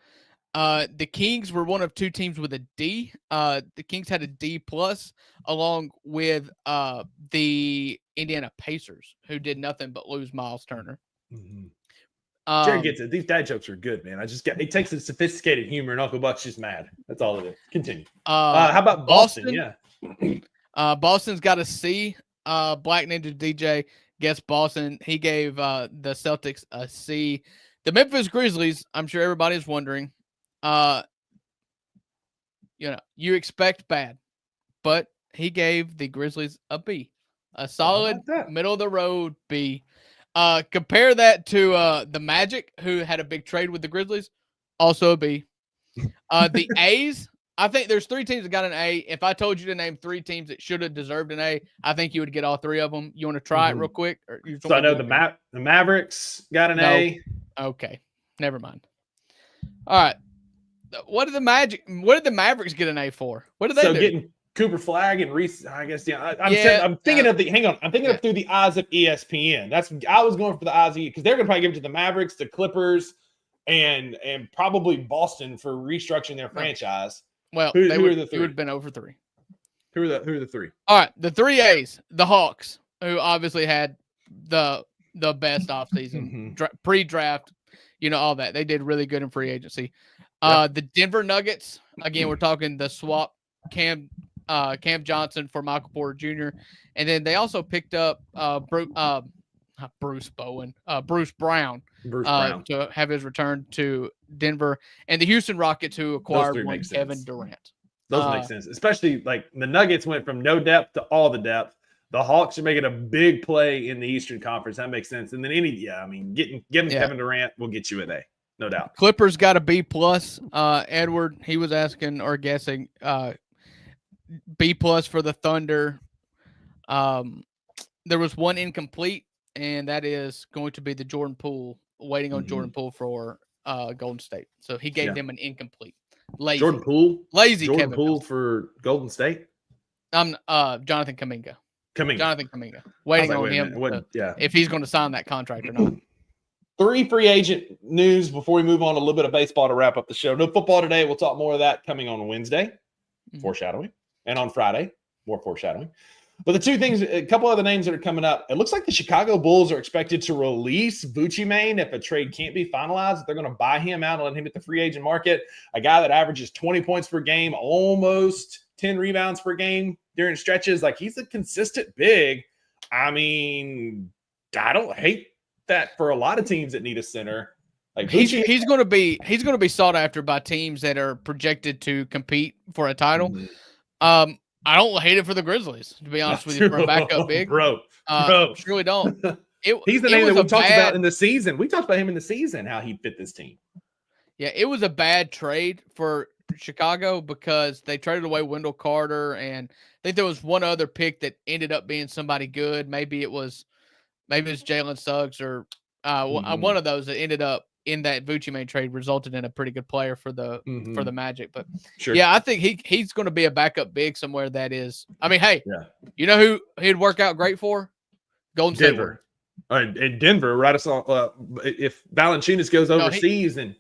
Speaker 3: The Kings were one of two teams with a D. The Kings had a D plus, along with the Indiana Pacers, who did nothing but lose Miles Turner.
Speaker 2: Mm-hmm. Jared gets it. These dad jokes are good, man. It takes a sophisticated humor, and Uncle Buck's just mad. That's all it is. Continue. How about Boston? Yeah.
Speaker 3: Boston's got a C. Black Ninja DJ gets Boston. He gave the Celtics a C. The Memphis Grizzlies, I'm sure everybody's wondering. You expect bad, but he gave the Grizzlies a B. A solid middle of the road B. Compare that to the Magic, who had a big trade with the Grizzlies, also a B. The A's, I think there's three teams that got an A. If I told you to name three teams that should have deserved an A, I think you would get all three of them. You want to try it real quick?
Speaker 2: So I know the Mavericks got an A.
Speaker 3: Okay, never mind. All right. What did the Mavericks get an A for? What did they do?
Speaker 2: Getting Cooper Flag and Reese, I guess. Yeah, I'm thinking of of through the eyes of ESPN. I was going for the eyes of because they're going to probably give it to the Mavericks, the Clippers, and probably Boston for restructuring their franchise.
Speaker 3: Well, who are the three? It would have been over three.
Speaker 2: Who are the three?
Speaker 3: All right, the three A's, the Hawks, who obviously had the best offseason, pre-draft, all that. They did really good in free agency. The Denver Nuggets, again, we're talking the swap Cam Johnson for Michael Porter Jr. And then they also picked up Bruce Brown to have his return to Denver, and the Houston Rockets, who acquired one Kevin Durant.
Speaker 2: Those make sense, especially like the Nuggets went from no depth to all the depth. The Hawks are making a big play in the Eastern Conference. That makes sense. And then giving Kevin Durant will get you an A, no doubt.
Speaker 3: Clippers got a B plus. Edward, he was asking or guessing B plus for the Thunder. There was one incomplete, and that is going to be the Jordan Poole, waiting on Jordan Poole for Golden State. So he gave them an incomplete. Lazy.
Speaker 2: Jordan Poole?
Speaker 3: Lazy
Speaker 2: Jordan
Speaker 3: Kevin
Speaker 2: Poole for Golden State?
Speaker 3: Jonathan Kuminga. Jonathan Kuminga. Waiting on him if he's going to sign that contract or not.
Speaker 2: 3 free agent news before we move on, a little bit of baseball to wrap up the show. No football today. We'll talk more of that coming on Wednesday. Foreshadowing. And on Friday, more foreshadowing. But the two things, a couple other names that are coming up. It looks like the Chicago Bulls are expected to release Vucci if a trade can't be finalized. They're going to buy him out and let him hit the free agent market. A guy that averages 20 points per game, almost 10 rebounds per game during stretches. Like, he's a consistent big. I mean, I don't hate that for a lot of teams that need a center. Like
Speaker 3: he's going to be sought after by teams that are projected to compete for a title. I don't hate it for the Grizzlies, to be honest with you, for a backup big.
Speaker 2: Bro.
Speaker 3: Really don't.
Speaker 2: He's the name that we talked about in the season. We talked about him in the season, how he fit this team.
Speaker 3: Yeah, it was a bad trade for Chicago because they traded away Wendell Carter, and I think there was one other pick that ended up being somebody good. Maybe it was Jalen Suggs or one of those that ended up in that Vucci trade resulted in a pretty good player for the Magic. But yeah, I think he's going to be a backup big somewhere that is. I mean, hey, you know who he'd work out great for? Golden State.
Speaker 2: Denver. In Denver, right? If Valanciunas goes overseas, then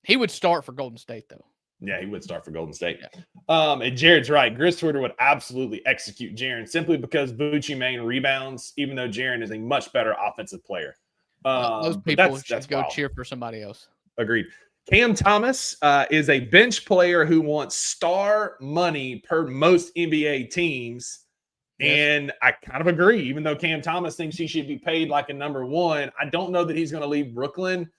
Speaker 3: he would start for Golden State, though.
Speaker 2: Yeah, he would start for Golden State. Yeah. And Jared's right. Grizz Twitter would absolutely execute Jaren simply because Vucci rebounds, even though Jaren is a much better offensive player.
Speaker 3: Those people should go cheer for somebody else.
Speaker 2: Agreed. Cam Thomas is a bench player who wants star money per most NBA teams.
Speaker 3: Yes.
Speaker 2: And I kind of agree, even though Cam Thomas thinks he should be paid like a number one. I don't know that he's going to leave Brooklyn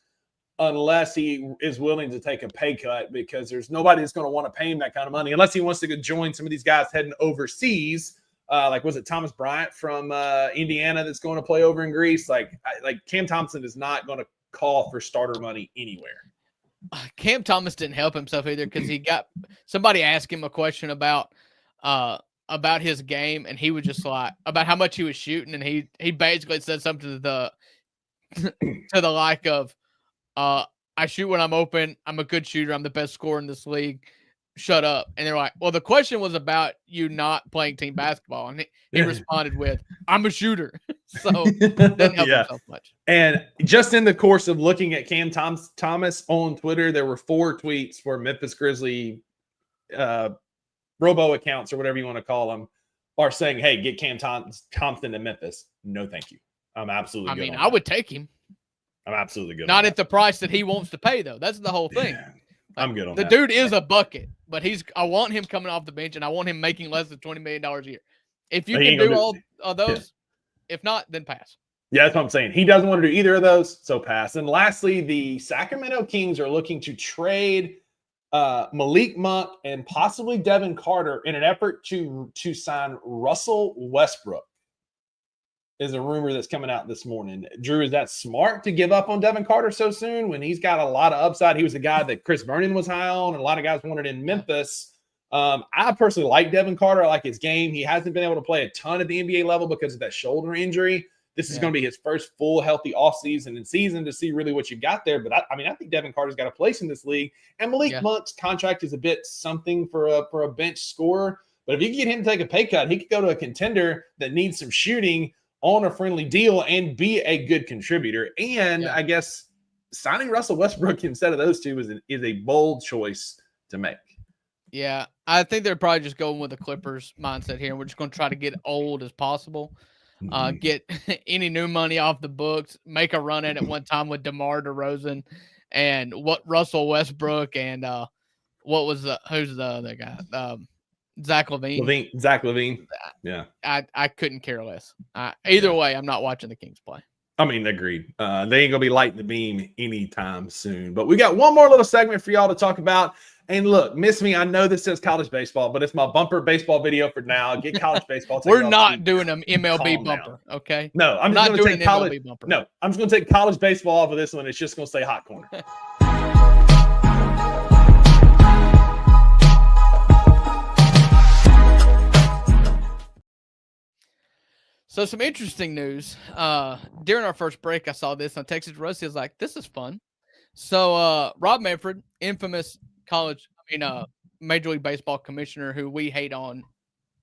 Speaker 2: unless he is willing to take a pay cut, because there's nobody that's going to want to pay him that kind of money unless he wants to go join some of these guys heading overseas. Like, was it Thomas Bryant from Indiana that's going to play over in Greece? Like Cam Thompson is not going to call for starter money anywhere.
Speaker 3: Cam Thomas didn't help himself either, because somebody asked him a question about his game, and he was just like, about how much he was shooting, and he basically said something to the like of, I shoot when I'm open, I'm a good shooter, I'm the best scorer in this league, shut up. And they're like, well, the question was about you not playing team basketball, and he responded with, I'm a shooter. So didn't help himself much.
Speaker 2: And just in the course of looking at Cam Thomas on Twitter, there were 4 tweets where Memphis Grizzly robo accounts, or whatever you want to call them, are saying, hey, get Cam Thompson to Memphis. No, thank you. I'm absolutely good. I mean,
Speaker 3: I would take him.
Speaker 2: I'm absolutely good.
Speaker 3: Not at the price that he wants to pay, though. That's the whole thing.
Speaker 2: Yeah, I'm good on
Speaker 3: that. The dude is a bucket, but I want him coming off the bench, and I want him making less than $20 million a year. If you can do all of those, if not, then pass.
Speaker 2: Yeah, that's what I'm saying. He doesn't want to do either of those, so pass. And lastly, the Sacramento Kings are looking to trade Malik Monk and possibly Devin Carter in an effort to sign Russell Westbrook. Is a rumor that's coming out this morning. Drew, is that smart to give up on Devin Carter so soon when he's got a lot of upside? He was the guy that Chris Vernon was high on, and a lot of guys wanted in Memphis. I personally like Devin Carter. I like his game. He hasn't been able to play a ton at the NBA level because of that shoulder injury. This is going to be his first full healthy offseason and season to see really what you've got there. But I think Devin Carter's got a place in this league. And Malik Monk's contract is a bit something for a bench scorer. But if you can get him to take a pay cut, he could go to a contender that needs some shooting on a friendly deal and be a good contributor. And I guess signing Russell Westbrook instead of those two is a bold choice to make.
Speaker 3: Yeah, I think they're probably just going with the Clippers mindset here. We're just going to try to get old as possible, get any new money off the books, make a run at it one time with DeMar DeRozan and Russell Westbrook and who's the other guy? Zach LaVine.
Speaker 2: Zach LaVine. Yeah.
Speaker 3: I couldn't care less. Either way, I'm not watching the Kings play.
Speaker 2: I mean, agreed. They ain't going to be lighting the beam anytime soon. But we got one more little segment for y'all to talk about. And look, miss me. I know this says college baseball, but it's my bumper baseball video for now. Get college baseball.
Speaker 3: We're not doing an MLB bumper, okay?
Speaker 2: No, I'm just going to take college bumper. No, I'm just going to take college baseball off of this one. It's just going to say hot corner.
Speaker 3: So some interesting news. During our first break, I saw this and I texted Rusty. I was like, this is fun. So Rob Manfred, infamous Major League Baseball commissioner who we hate on.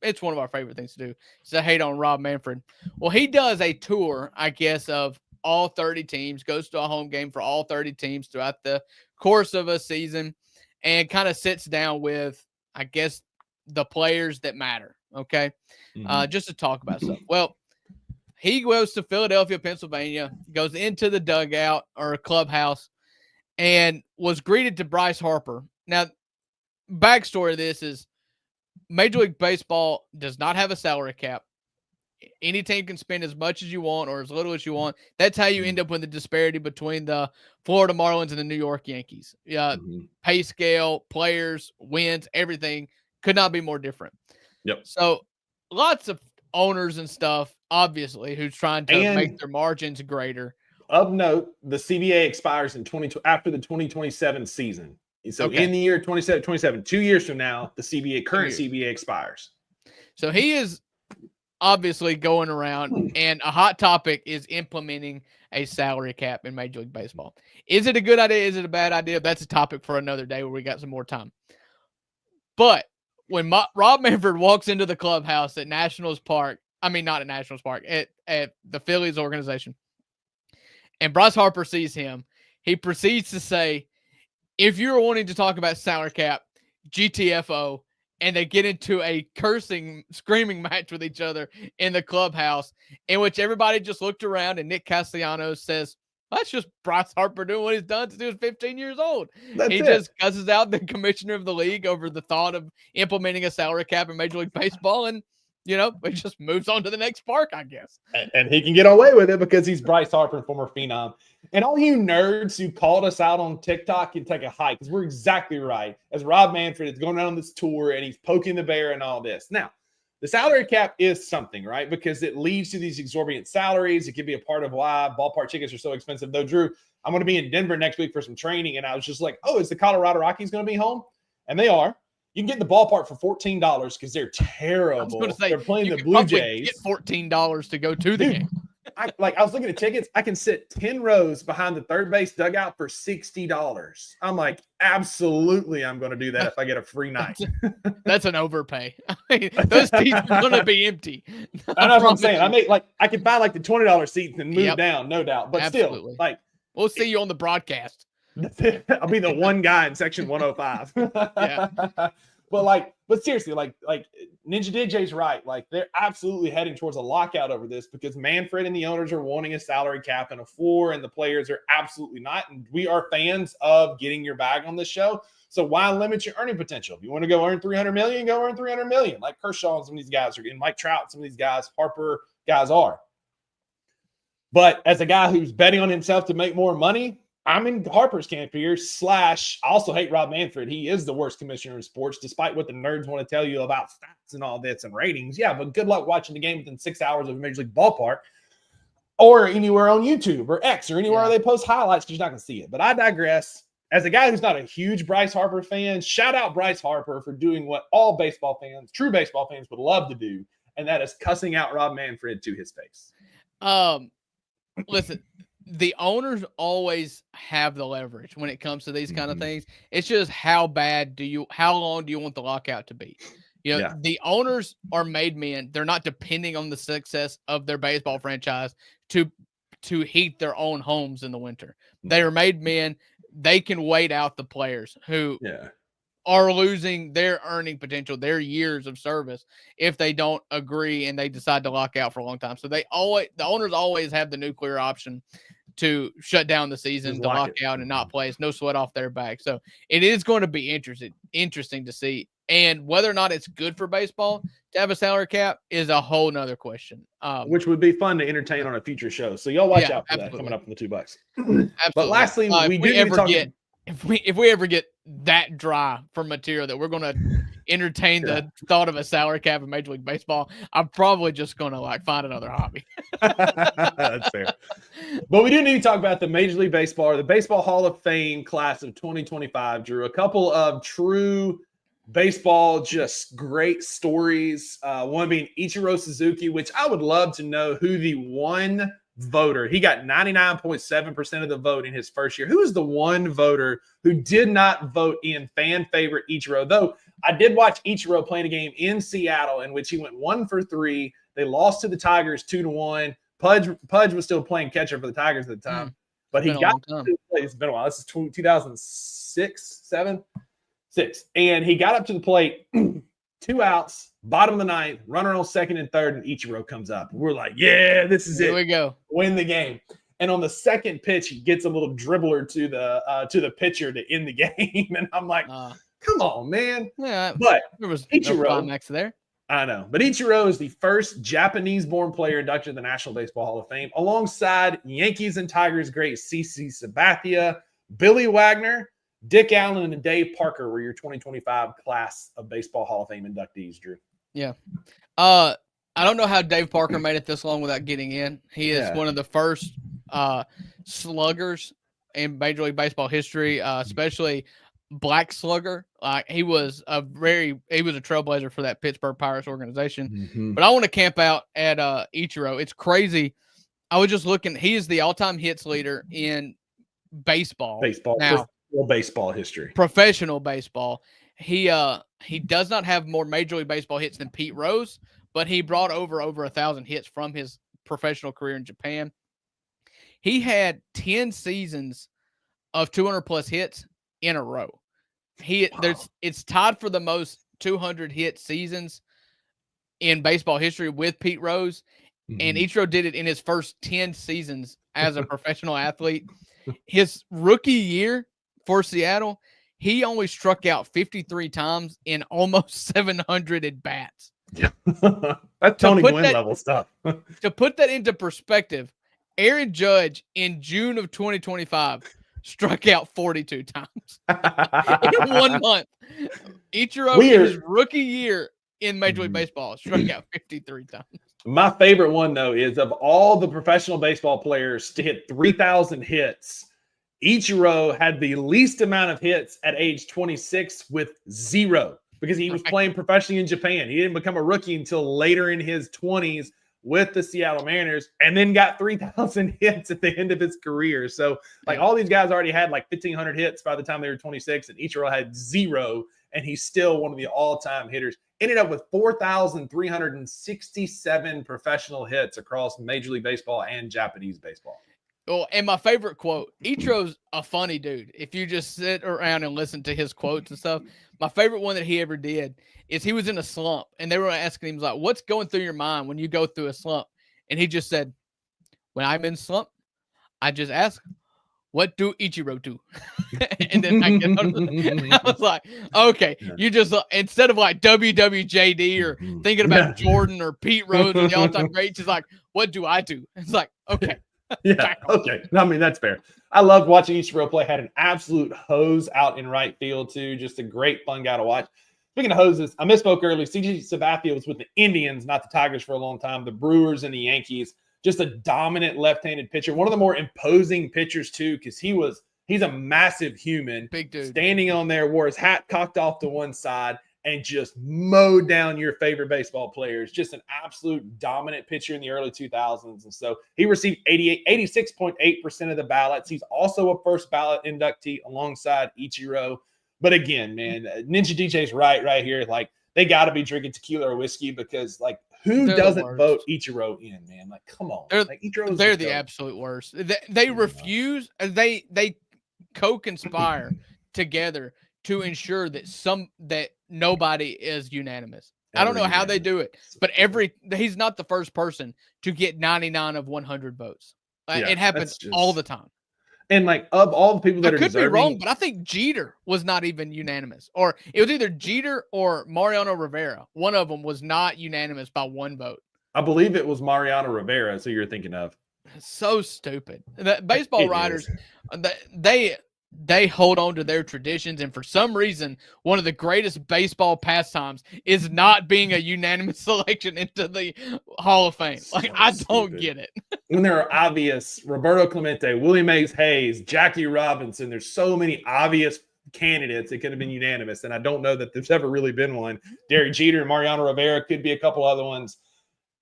Speaker 3: It's one of our favorite things to do is to hate on Rob Manfred. Well, he does a tour, I guess, of all 30 teams, goes to a home game for all 30 teams throughout the course of a season and kind of sits down with, I guess, the players that matter. Okay. Just to talk about stuff. Well, he goes to Philadelphia, Pennsylvania, goes into the dugout or clubhouse and was greeted to Bryce Harper. Now, backstory of this is Major League Baseball does not have a salary cap. Any team can spend as much as you want or as little as you want. That's how you end up with the disparity between the Florida Marlins and the New York Yankees. Pay scale, players, wins, everything could not be more different.
Speaker 2: Yep.
Speaker 3: So lots of owners and stuff, obviously, who's trying to make their margins greater.
Speaker 2: Of note, the CBA expires after the 2027 season. So in the year 27, 2 years from now, the current CBA expires.
Speaker 3: So he is obviously going around, and a hot topic is implementing a salary cap in Major League Baseball. Is it a good idea? Is it a bad idea? That's a topic for another day where we got some more time. But when Rob Manfred walks into the clubhouse at Nationals Park, not at Nationals Park, at the Phillies organization, and Bryce Harper sees him, he proceeds to say, if you're wanting to talk about salary cap, GTFO, and they get into a cursing, screaming match with each other in the clubhouse, in which everybody just looked around, and Nick Castellanos says, That's just Bryce Harper doing what he's done since he was 15 years old.
Speaker 2: That's
Speaker 3: He
Speaker 2: it.
Speaker 3: just cusses out the commissioner of the league over the thought of implementing a salary cap in Major League Baseball, and it just moves on to the next spark, I guess.
Speaker 2: And he can get away with it because he's Bryce Harper, former phenom. And all you nerds who called us out on TikTok can take a hike, because we're exactly right. As Rob Manfred is going out on this tour and he's poking the bear and all this. Now, the salary cap is something, right? Because it leads to these exorbitant salaries. It can be a part of why ballpark tickets are so expensive. Though, Drew, I'm going to be in Denver next week for some training, and I was just like, oh, is the Colorado Rockies going to be home? And they are. You can get in the ballpark for $14 because they're terrible. They're playing the Blue Jays.
Speaker 3: Get $14 to go to the game.
Speaker 2: I was looking at tickets. I can sit 10 rows behind the third base dugout for $60. I'm like, absolutely, I'm going to do that if I get a free night.
Speaker 3: That's an overpay. I mean, those seats are going to be empty.
Speaker 2: I know what I'm saying. I can buy like the $20 seats and move down, no doubt. But
Speaker 3: Absolutely.
Speaker 2: Still,
Speaker 3: we'll see you on the broadcast.
Speaker 2: I'll be the one guy in section 105.
Speaker 3: Yeah.
Speaker 2: But seriously, like Ninja DJ's right. Like, they're absolutely heading towards a lockout over this because Manfred and the owners are wanting a salary cap and a floor, and the players are absolutely not. And we are fans of getting your bag on this show. So why limit your earning potential? If you want to go earn $300 million, go earn $300 million. Like Kershaw and some of these guys are getting, Mike Trout, some of these guys, Harper guys are. But as a guy who's betting on himself to make more money, I'm in Harper's camp here. / I also hate Rob Manfred. He is the worst commissioner in sports, despite what the nerds want to tell you about stats and all this and ratings. Yeah, but good luck watching the game within 6 hours of a Major League ballpark or anywhere on YouTube or X or anywhere they post highlights, because you're not going to see it. But I digress. As a guy who's not a huge Bryce Harper fan, shout out Bryce Harper for doing what all baseball fans, true baseball fans, would love to do, and that is cussing out Rob Manfred to his face.
Speaker 3: Listen, the owners always have the leverage when it comes to these kind of things. It's just how long do you want the lockout to be? The owners are made men. They're not depending on the success of their baseball franchise to heat their own homes in the winter. They are made men. They can wait out the players who are losing their earning potential, their years of service, if they don't agree and they decide to lock out for a long time. So the owners always have the nuclear option to shut down the season, to lock out and not play. It's no sweat off their back. So it is going to be interesting to see. And whether or not it's good for baseball to have a salary cap is a whole nother question.
Speaker 2: Which would be fun to entertain on a future show. So y'all watch out for that coming up in the $2. But lastly,
Speaker 3: if we ever get that dry for material that we're going to entertain the thought of a salary cap in Major League Baseball, I'm probably just going to find another hobby.
Speaker 2: That's fair. But we do need to talk about the Major League Baseball, or the Baseball Hall of Fame class of 2025, Drew. A couple of true baseball, just great stories. One being Ichiro Suzuki, which I would love to know who the one voter. He got 99.7% of the vote in his first year. Who is the one voter who did not vote in fan favorite Ichiro? Though I did watch Ichiro playing a game in Seattle in which he went 1 for 3. They lost to the Tigers 2-1. Pudge was still playing catcher for the Tigers at the time, but he got to the plate. It's been a while. This is 2006, 6, and he got up to the plate. 2 outs, bottom of the ninth, runner on second and third, and Ichiro comes up. We're like, yeah, this is it.
Speaker 3: Here we go.
Speaker 2: Win the game. And on the second pitch, he gets a little dribbler to the pitcher to end the game. And I'm like, come on, man.
Speaker 3: Yeah,
Speaker 2: but
Speaker 3: there was
Speaker 2: Ichiro,
Speaker 3: no climax there.
Speaker 2: I know. But Ichiro is the first Japanese-born player inducted in the National Baseball Hall of Fame, alongside Yankees and Tigers great CC Sabathia, Billy Wagner, Dick Allen, and Dave Parker were your 2025 class of Baseball Hall of Fame inductees, Drew.
Speaker 3: Yeah. I don't know how Dave Parker made it this long without getting in. He is one of the first sluggers in Major League Baseball history, especially black slugger. He was a trailblazer for that Pittsburgh Pirates organization. But I want to camp out at Ichiro. It's crazy. I was just looking. He is the all-time hits leader in baseball. Now.
Speaker 2: Baseball history.
Speaker 3: Professional baseball. He does not have more Major League Baseball hits than Pete Rose, but he brought over 1,000 hits from his professional career in Japan. He had 10 seasons of 200 plus hits in a row. It's tied for the most 200 hit seasons in baseball history with Pete Rose. and Ichiro did it in his first 10 seasons as a professional athlete. His rookie year for Seattle, he only struck out 53 times in almost 700 at bats.
Speaker 2: Yeah. That's Tony Gwynn level stuff.
Speaker 3: To put that into perspective, Aaron Judge in June of 2025 struck out 42 times in 1 month. Ichiro in his rookie year in Major League Baseball struck out 53 times.
Speaker 2: My favorite one, though, is of all the professional baseball players to hit 3,000 hits, Ichiro had the least amount of hits at age 26 with 0 because he was playing professionally in Japan. He didn't become a rookie until later in his 20s with the Seattle Mariners and then got 3,000 hits at the end of his career. So, like, all these guys already had like 1,500 hits by the time they were 26, and Ichiro had 0, and he's still one of the all-time hitters. Ended up with 4,367 professional hits across Major League Baseball and Japanese baseball.
Speaker 3: Oh, and my favorite quote, Ichiro's a funny dude. If you just sit around and listen to his quotes and stuff, my favorite one that he ever did is he was in a slump, and they were asking him, like, what's going through your mind when you go through a slump? And he just said, when I'm in slump, I just ask, what do Ichiro do? And then I was like, okay, you just, instead of like WWJD or thinking about Jordan or Pete Rose or the all-time greats, it's like, what do I do? It's like, okay.
Speaker 2: Yeah, okay. I mean, that's fair. I loved watching Ichiro play. Had an absolute hose out in right field, too. Just a great, fun guy to watch. Speaking of hoses, I misspoke earlier. C.J. Sabathia was with the Indians, not the Tigers, for a long time. The Brewers and the Yankees. Just a dominant left-handed pitcher. One of the more imposing pitchers, too, because he's a massive human.
Speaker 3: Big dude.
Speaker 2: Standing on there, wore his hat cocked off to one side, and just mowed down your favorite baseball players. Just an absolute dominant pitcher in the early 2000s. And so he received 86.8% of the ballots. He's also a first ballot inductee alongside Ichiro. But again, man, Ninja DJ's right here. Like, they got to be drinking tequila or whiskey because, like, who doesn't vote Ichiro in, man? Like, come on.
Speaker 3: They're the absolute worst. They refuse. They co-conspire together to ensure that nobody is unanimous. I don't know how they do it, but he's not the first person to get 99 of 100 votes. It happens all the time.
Speaker 2: And like, of all the people that
Speaker 3: I could be wrong, but I think Jeter was not even unanimous, or it was either Jeter or Mariano Rivera. One of them was not unanimous by 1 vote.
Speaker 2: I believe it was Mariano Rivera. So you're thinking of.
Speaker 3: So stupid. The baseball writers, they hold on to their traditions, and for some reason, one of the greatest baseball pastimes is not being a unanimous selection into the Hall of Fame. Like, I don't get it.
Speaker 2: When there are obvious Roberto Clemente, Willie Mays Hayes, Jackie Robinson, there's so many obvious candidates that could have been unanimous, and I don't know that there's ever really been one. Derek Jeter and Mariano Rivera could be a couple other ones.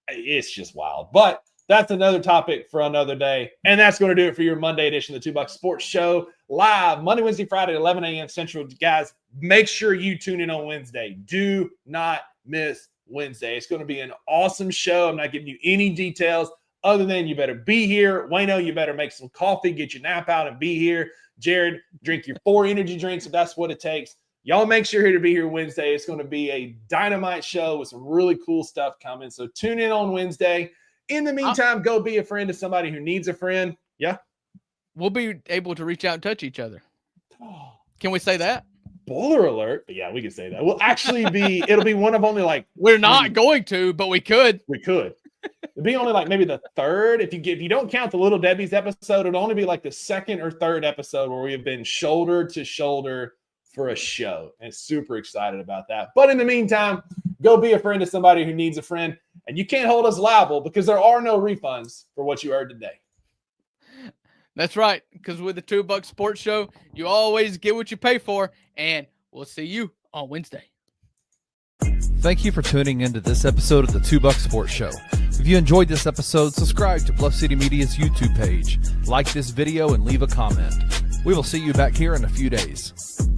Speaker 2: It's just wild. But that's another topic for another day. And that's going to do it for your Monday edition of the $2 Sports Show. Live Monday, Wednesday, Friday, 11 a.m. Central. Guys, make sure you tune in on Wednesday. Do not miss Wednesday. It's going to be an awesome show. I'm not giving you any details other than you better be here. Wayno, you better make some coffee, get your nap out, and be here. Jared, drink your 4 energy drinks if that's what it takes. Y'all make sure to be here Wednesday. It's going to be a dynamite show with some really cool stuff coming. So tune in on Wednesday. In the meantime, go be a friend to somebody who needs a friend. Yeah.
Speaker 3: We'll be able to reach out and touch each other. Can we say that?
Speaker 2: Spoiler alert. But yeah, we can say that. We'll actually it'll be one of only like.
Speaker 3: We're not going to, but we could.
Speaker 2: We could. It'd be only like maybe the third. If you don't count the Little Debbie's episode, it'll only be like the second or third episode where we have been shoulder to shoulder for a show. And super excited about that. But in the meantime, go be a friend to somebody who needs a friend. And you can't hold us liable because there are no refunds for what you heard today.
Speaker 3: That's right. Because with the $2 Sports Show, you always get what you pay for. And we'll see you on Wednesday.
Speaker 1: Thank you for tuning into this episode of the $2 Sports Show. If you enjoyed this episode, subscribe to Bluff City Media's YouTube page, like this video, and leave a comment. We will see you back here in a few days.